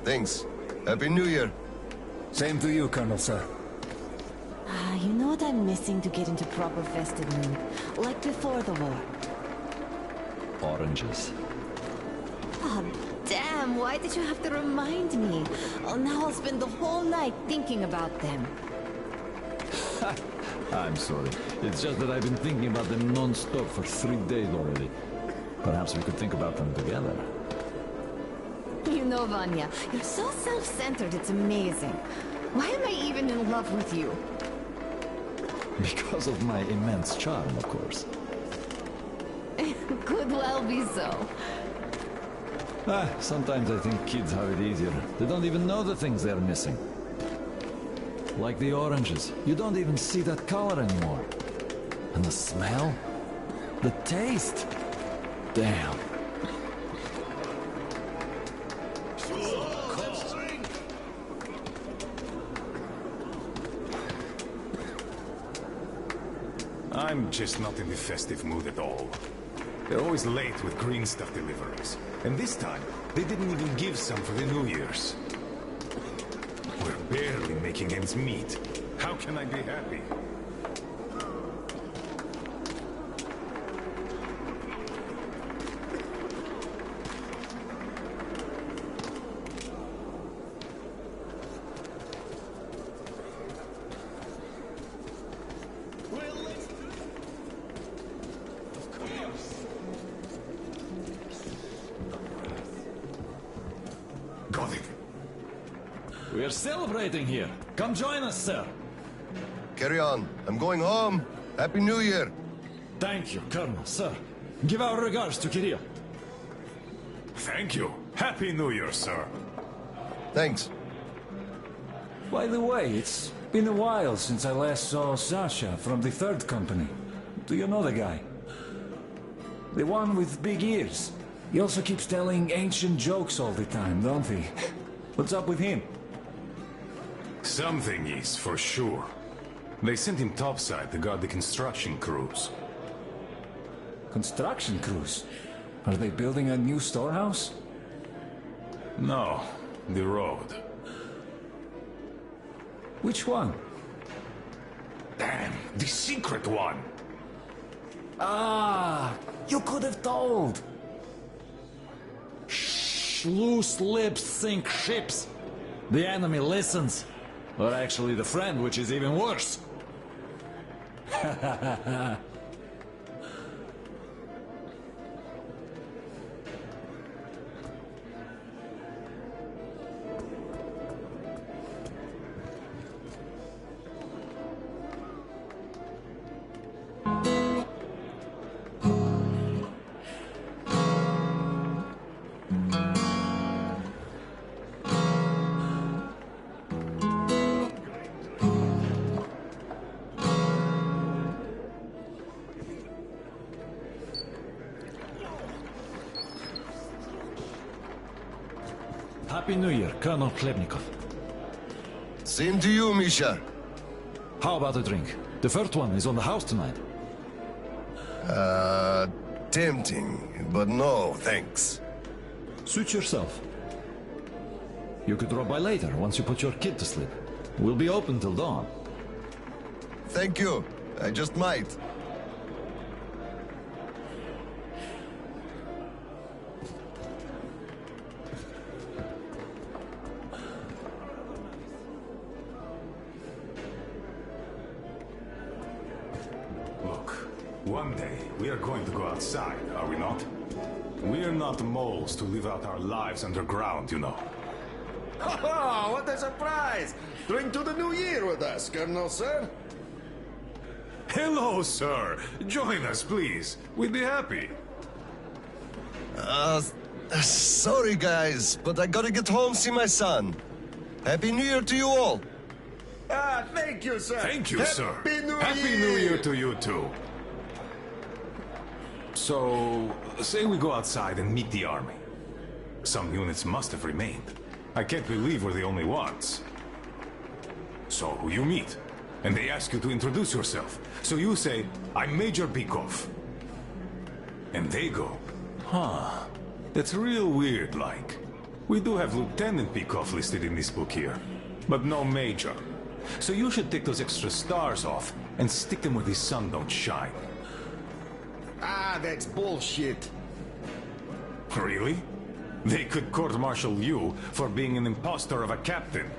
Thanks. Happy New Year. Same to you, Colonel, sir. You know what I'm missing to get into proper festive mood? Like before the war. Oranges. Oh, damn, why did you have to remind me? Oh, now I'll spend the whole night thinking about them. I'm sorry. It's just that I've been thinking about them non-stop for 3 days already. Perhaps we could think about them together. You know, Vanya, you're so self-centered, it's amazing. Why am I even in love with you? Because of my immense charm, of course. Could well be so. Sometimes I think kids have it easier. They don't even know the things they're missing. Like the oranges. You don't even see that color anymore. And the smell? The taste? Damn. I'm just not in the festive mood at all. They're always late with green stuff deliveries. And this time, they didn't even give some for the New Year's. We're barely making ends meet. How can I be happy? Got it. We're celebrating here. Come join us, sir. Carry on. I'm going home. Happy New Year. Thank you, Colonel, sir. Give our regards to Kirill. Thank you. Happy New Year, sir. Thanks. By the way, it's been a while since I last saw Sasha from the third company. Do you know the guy? The one with big ears. He also keeps telling ancient jokes all the time, don't he? What's up with him? Something is, for sure. They sent him topside to guard the construction crews. Construction crews? Are they building a new storehouse? No, the road. Which one? Damn, the secret one! Ah, you could have told. Shh, loose lips sink ships. The enemy listens. Or actually the friend, which is even worse. Happy New Year, Colonel Klebnikov. Same to you, Misha. How about a drink? The first one is on the house tonight. Tempting, but no, thanks. Suit yourself. You could drop by later, once you put your kid to sleep. We'll be open till dawn. Thank you. I just might. One day, we are going to go outside, are we not? We're not moles to live out our lives underground, you know. Oh, what a surprise! Drink to the new year with us, Colonel, sir. Hello, sir. Join us, please. We'd be happy. Sorry, guys, but I gotta get home, see my son. Happy New Year to you all. Ah, thank you, sir. Thank you, sir. Happy New Year to you, too. So, say we go outside and meet the army. Some units must have remained. I can't believe we're the only ones. So, you meet, and they ask you to introduce yourself. So you say, I'm Major Bikov. And they go, huh, that's real weird, like. We do have Lieutenant Bikov listed in this book here, but no Major. So you should take those extra stars off and stick them where the sun don't shine. Ah, that's bullshit. Really? They could court-martial you for being an impostor of a captain.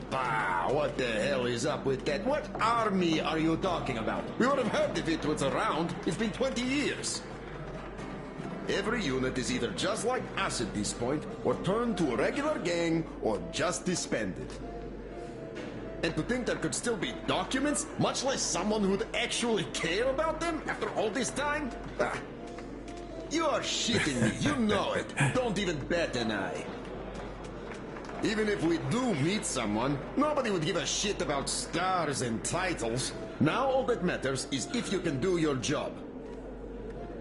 Bah, what the hell is up with that? What army are you talking about? We would have heard if it was around. It's been 20 years. Every unit is either just like us at this point, or turned to a regular gang, or just disbanded. And to think there could still be documents, much less someone who'd actually care about them after all this time? Ah. You are shitting me, you know it. Don't even bat an eye. Even if we do meet someone, nobody would give a shit about stars and titles. Now all that matters is if you can do your job.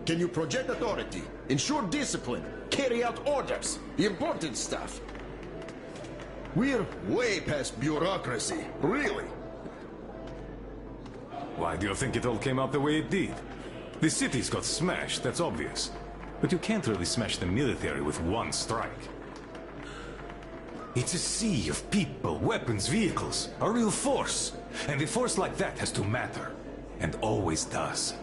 Can you project authority, ensure discipline, carry out orders, the important stuff? We're way past bureaucracy, really. Why do you think it all came out the way it did? The cities got smashed, that's obvious. But you can't really smash the military with one strike. It's a sea of people, weapons, vehicles, a real force. And a force like that has to matter. And always does.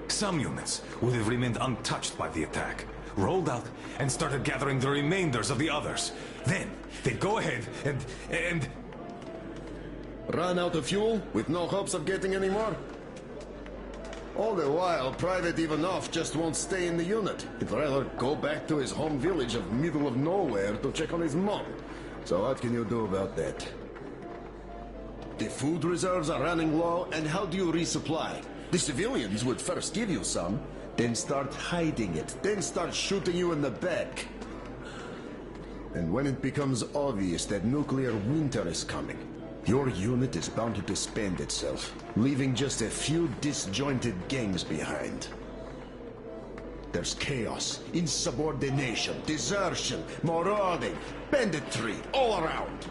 Some units would have remained untouched by the attack, rolled out and started gathering the remainders of the others. Then they'd go ahead and... Run out of fuel with no hopes of getting any more? All the while, Private Ivanov just won't stay in the unit. He'd rather go back to his home village of middle of nowhere to check on his mom. So what can you do about that? The food reserves are running low, and how do you resupply? The civilians would first give you some, then start hiding it, then start shooting you in the back. And when it becomes obvious that nuclear winter is coming, your unit is bound to disband itself, leaving just a few disjointed gangs behind. There's chaos, insubordination, desertion, marauding, banditry, all around.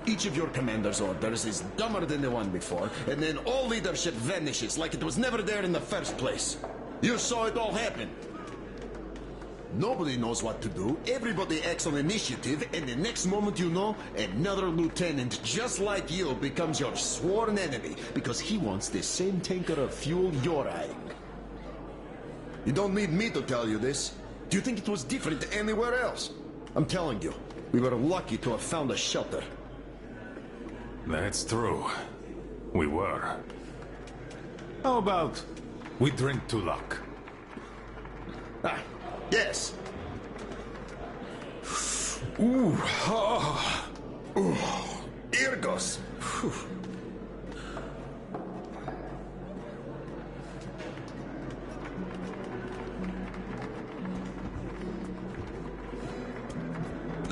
Each of your commander's orders is dumber than the one before, and then all leadership vanishes like it was never there in the first place. You saw it all happen. Nobody knows what to do, everybody acts on initiative, and the next moment you know, another lieutenant just like you becomes your sworn enemy because he wants the same tanker of fuel you're eyeing. You don't need me to tell you this. Do you think it was different anywhere else? I'm telling you, we were lucky to have found a shelter. That's true. We were. How about we drink to luck? Ah, yes. Ooh, oh. Ooh, Irgos.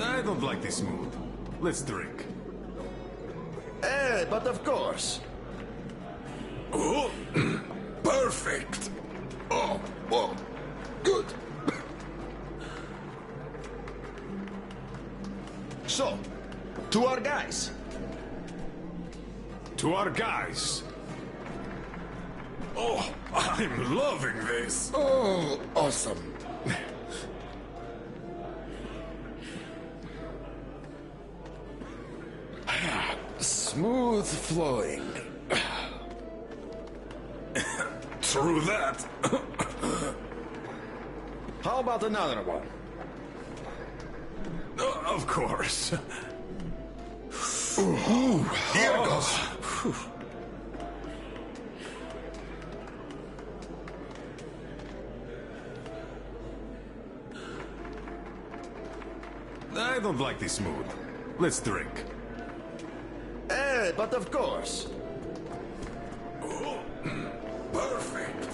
I don't like this mood. Let's drink. Eh, but of course. Oh, perfect. Oh, oh, good. So, to our guys. To our guys. Oh, I'm loving this. Oh, awesome. Smooth flowing. True that. How about another one? Of course. Ooh, here it goes. I don't like this mood. Let's drink. Eh, but of course. Oh, perfect.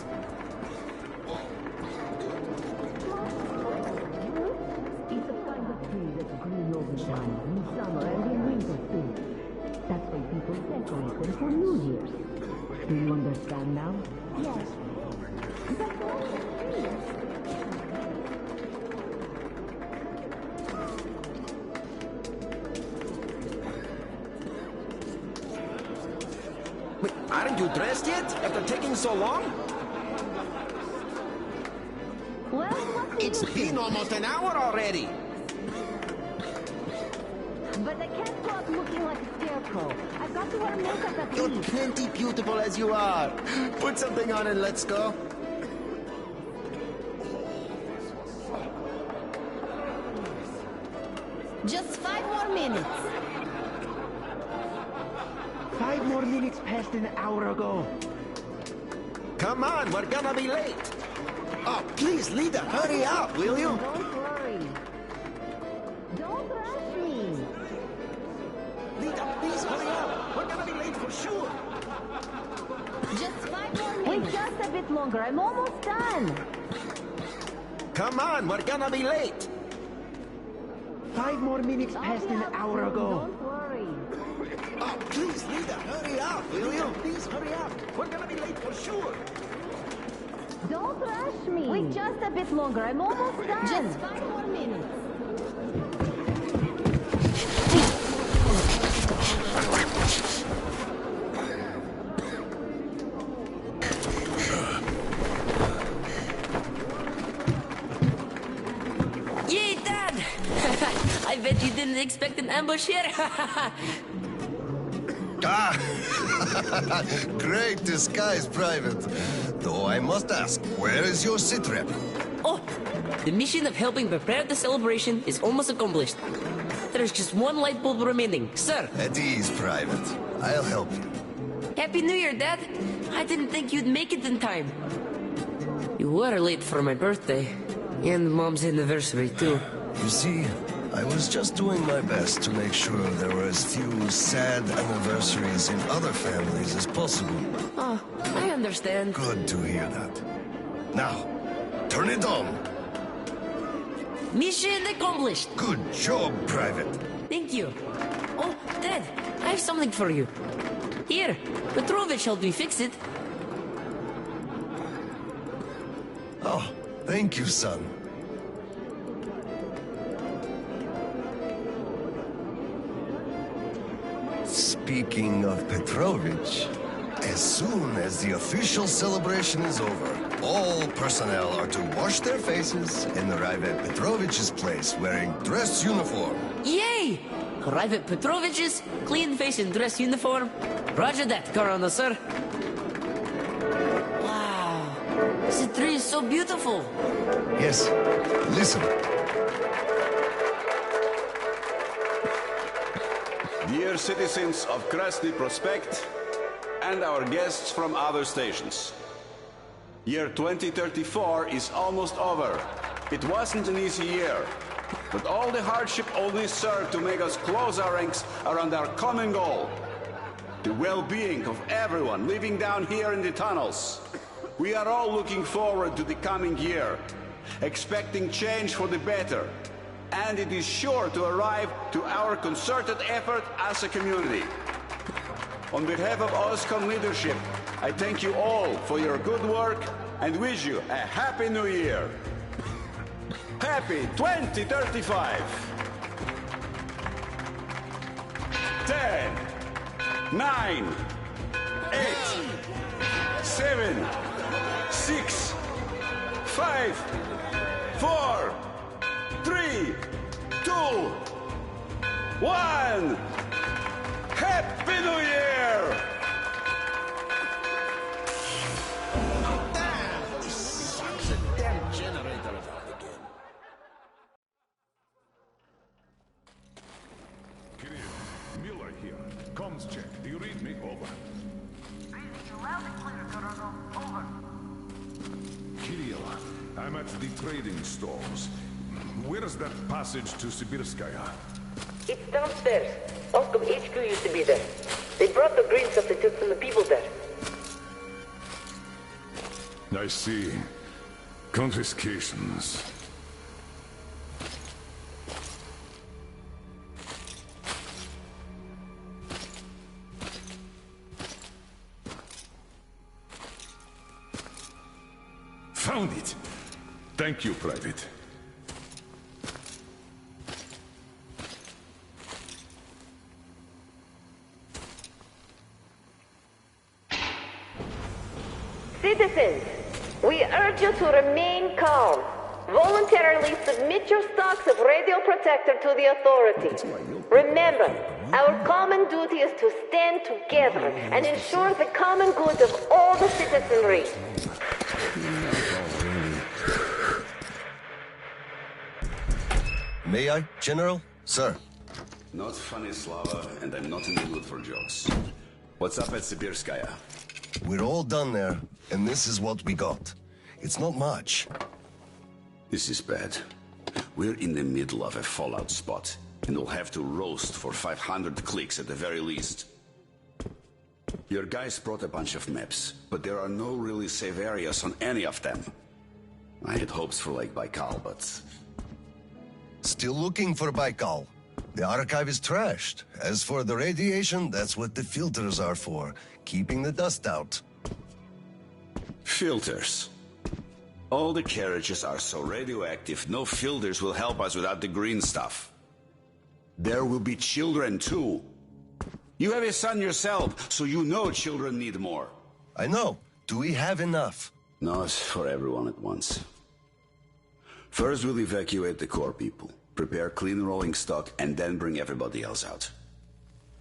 It's a kind of tree that's green all the time, in summer and in winter too. That's why people decorate them for New Year's. Do you understand now? Yes. That's all it is. Wait, aren't you dressed yet? After taking so long? Well, it's been almost an hour already. But I can't go out looking like a scarecrow. I've got to wear makeup at You're least. plenty beautiful as you are. Put something on and let's go. Just 5 more minutes. 5 more minutes past an hour ago. Come on, we're gonna be late. Oh, please, leader, hurry up, will you? Don't worry. Don't rush me. Leader, please hurry up. We're gonna be late for sure. Just 5 more Wait minutes. just a bit longer. I'm almost done. Come on, we're gonna be late. 5 more minutes past an hour ago. Don't worry. Oh, please, leader, hurry up, will you? Please hurry up. We're gonna be late for sure. Don't rush me. Wait just a bit longer. I'm almost done. Just 5 more minutes. Yay, Dad! I bet you didn't expect an ambush here. Ah! Great disguise, Private. Though I must ask, where is your sitrep? Oh, the mission of helping prepare the celebration is almost accomplished. There's just one light bulb remaining, sir. At ease, Private. I'll help you. Happy New Year, Dad. I didn't think you'd make it in time. You were late for my birthday. And Mom's anniversary, too. You see, I was just doing my best to make sure there were as few sad anniversaries in other families as possible. Oh, I understand. Good to hear that. Now, turn it on. Mission accomplished. Good job, Private. Thank you. Oh, Dad, I have something for you. Here, Petrovich helped me fix it. Oh, thank you, son. Speaking of Petrovich, as soon as the official celebration is over, all personnel are to wash their faces and arrive at Petrovich's place wearing dress uniform. Yay! Arrive at Petrovich's, clean face and dress uniform. Roger that, Corona, sir. Wow, this tree is so beautiful. Yes, listen. Dear citizens of Krasny Prospect and our guests from other stations. Year 2034 is almost over. It wasn't an easy year, but all the hardship only served to make us close our ranks around our common goal. The well-being of everyone living down here in the tunnels. We are all looking forward to the coming year, expecting change for the better. And it is sure to arrive to our concerted effort as a community. On behalf of OSCOM leadership, I thank you all for your good work and wish you a Happy New Year. Happy 2035! 10, 9, 8, 7, 6, 5, 4, 3, 2, 1! Happy New Year! This sucks a damn generator again. Kirill, Miller here. Comms check. Do you read me? Over. Reading you loud and clear, Colonel. Over. Kirill, I'm at the trading stalls. Where's that passage to Sibirskaya? It's downstairs. Oscom HQ used to be there. They brought the green stuff they took from the people there. I see. Confiscations. Found it! Thank you, Private. Citizens, we urge you to remain calm. Voluntarily submit your stocks of radio protector to the authorities. Remember, our common duty is to stand together and ensure the common good of all the citizenry. May I, General? Sir. Not funny, Slava, and I'm not in the mood for jokes. What's up at Sibirskaya? We're all done there, and this is what we got. It's not much. This is bad. We're in the middle of a fallout spot, and we'll have to roast for 500 clicks at the very least. Your guys brought a bunch of maps, but there are no really safe areas on any of them. I had hopes for Lake Baikal, but... Still looking for Baikal. The archive is trashed. As for the radiation, that's what the filters are for. Keeping the dust out. Filters. All the carriages are so radioactive, no filters will help us without the green stuff. There will be children too. You have a son yourself, so you know children need more. I know. Do we have enough? Not for everyone at once. First we'll evacuate the core people, prepare clean rolling stock, and then bring everybody else out.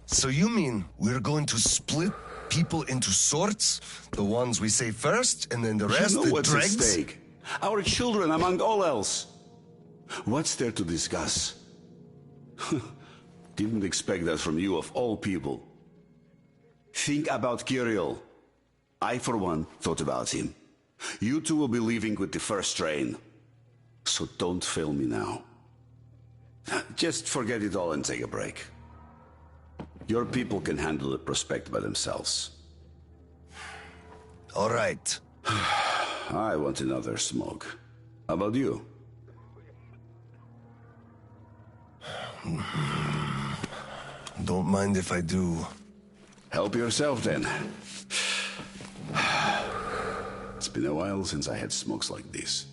So you mean we're going to split people into sorts? The ones we save first, and then the rest you know what's dregs? at stake. Our children among all else. What's there to discuss? Didn't expect that from you of all people. Think about Kirill. I, for one, thought about him. You two will be leaving with the first train. So don't fail me now. Just forget it all and take a break. Your people can handle the prospect by themselves. All right. I want another smoke. How about you? Don't mind if I do. Help yourself, then. It's been a while since I had smokes like this.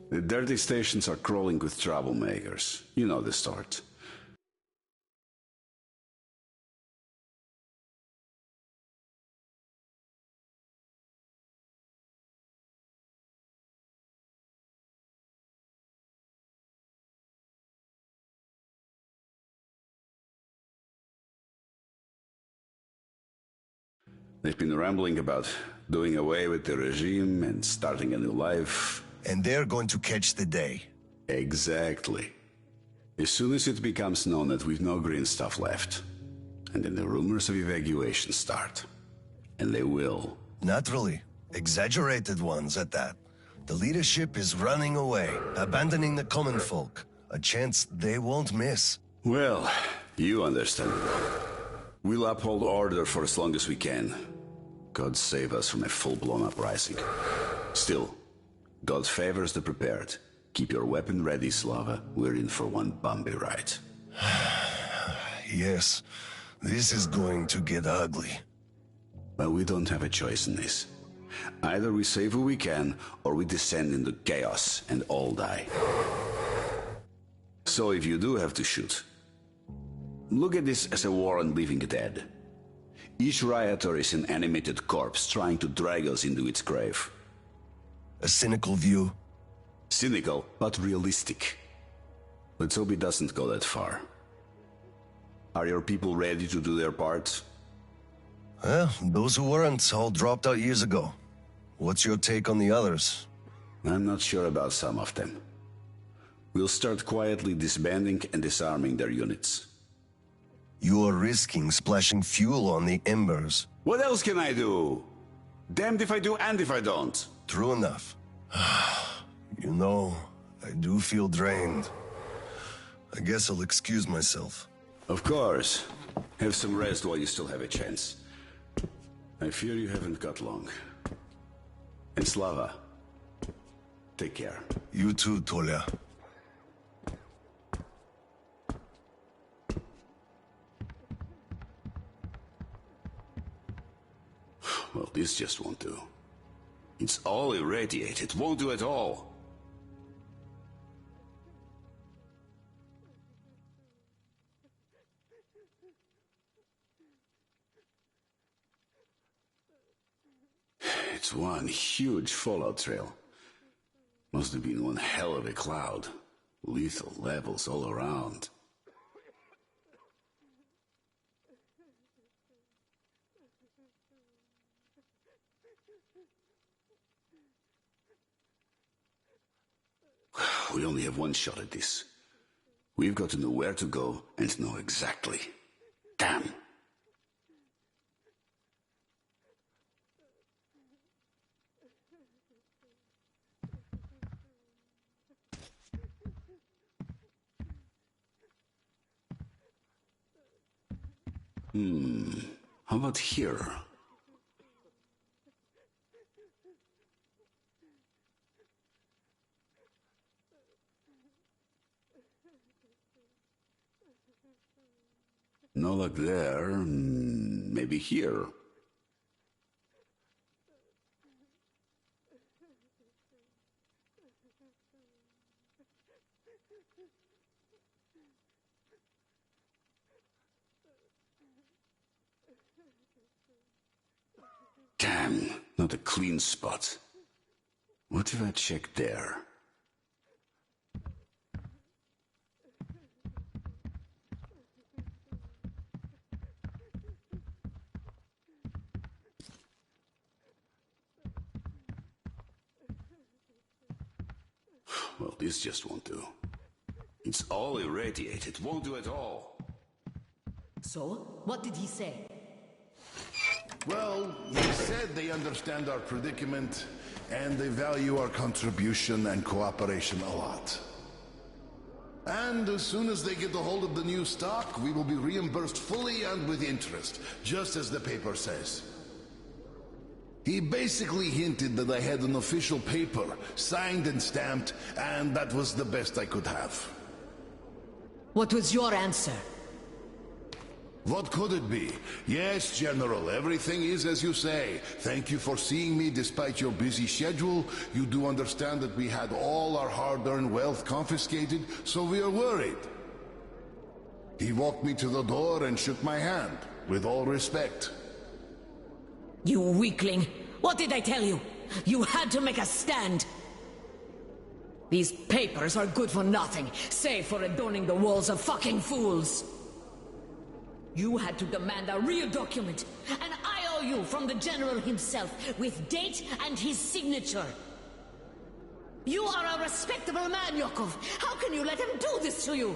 The dirty stations are crawling with troublemakers. You know the sort. They've been rambling about doing away with the regime and starting a new life. And they're going to catch the day. Exactly. As soon as it becomes known that we've no green stuff left, and then the rumors of evacuation start. And they will. Naturally. Exaggerated ones at that. The leadership is running away, abandoning the common folk. A chance they won't miss. Well, you understand. We'll uphold order for as long as we can. God save us from a full-blown uprising. Still, God favors the prepared. Keep your weapon ready, Slava. We're in for one bumpy ride. Yes, this is going to get ugly. But we don't have a choice in this. Either we save who we can, or we descend into chaos and all die. So if you do have to shoot, look at this as a war on living dead. Each rioter is an animated corpse trying to drag us into its grave. A cynical view? Cynical, but realistic. Let's hope it doesn't go that far. Are your people ready to do their part? Well, those who weren't all dropped out years ago. What's your take on the others? I'm not sure about some of them. We'll start quietly disbanding and disarming their units. You are risking splashing fuel on the embers. What else can I do? Damned if I do and if I don't. True enough. You know, I do feel drained. I guess I'll excuse myself. Of course. Have some rest while you still have a chance. I fear you haven't got long. And Slava, take care. You too, Tolia. Well, this just won't do. It's all irradiated. Won't do at all. It's one huge fallout trail. Must have been one hell of a cloud. Lethal levels all around. We only have one shot at this. We've got to know where to go and know exactly. Damn! How about here? No luck there. Maybe here. Damn, not a clean spot. What if I check there? Well, this just won't do. It's all irradiated. Won't do at all. So, what did he say? Well, they said they understand our predicament, and they value our contribution and cooperation a lot. And as soon as they get a hold of the new stock, we will be reimbursed fully and with interest, just as the paper says. He basically hinted that I had an official paper, signed and stamped, and that was the best I could have. What was your answer? What could it be? Yes, General, everything is as you say. Thank you for seeing me despite your busy schedule. You do understand that we had all our hard-earned wealth confiscated, so we are worried. He walked me to the door and shook my hand, with all respect. You weakling! What did I tell you? You had to make a stand! These papers are good for nothing, save for adorning the walls of fucking fools! You had to demand a real document, an IOU from the General himself, with date and his signature. You are a respectable man, Yakov. How can you let him do this to you?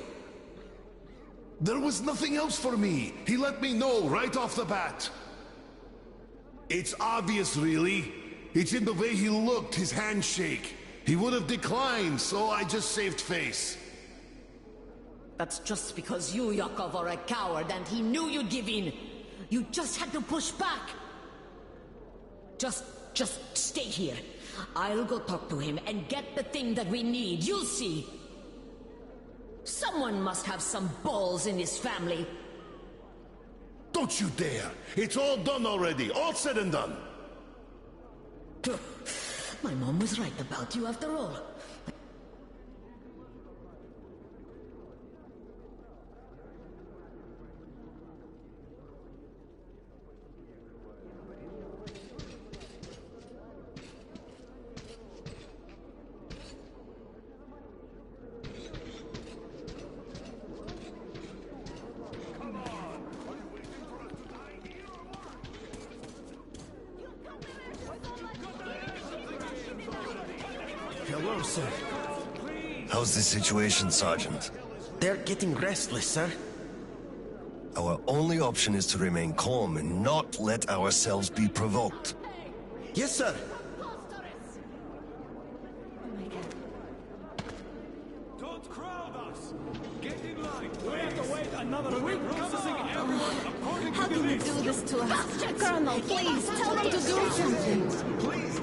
There was nothing else for me. He let me know right off the bat. It's obvious, really. It's in the way he looked, his handshake. He would have declined, so I just saved face. That's just because you, Yakov, are a coward and he knew you'd give in. You just had to push back. Just stay here. I'll go talk to him and get the thing that we need. You'll see. Someone must have some balls in this family. Don't you dare! It's all done already, all said and done. My mom was right about you after all. Hello, sir. How's the situation, Sergeant? They're getting restless, sir. Our only option is to remain calm and not let ourselves be provoked. Yes, sir. Don't crowd us! Get in line! We have to wait another week processing everyone according How to the can you list! do this to us? Colonel, please, tell them to do something. Please,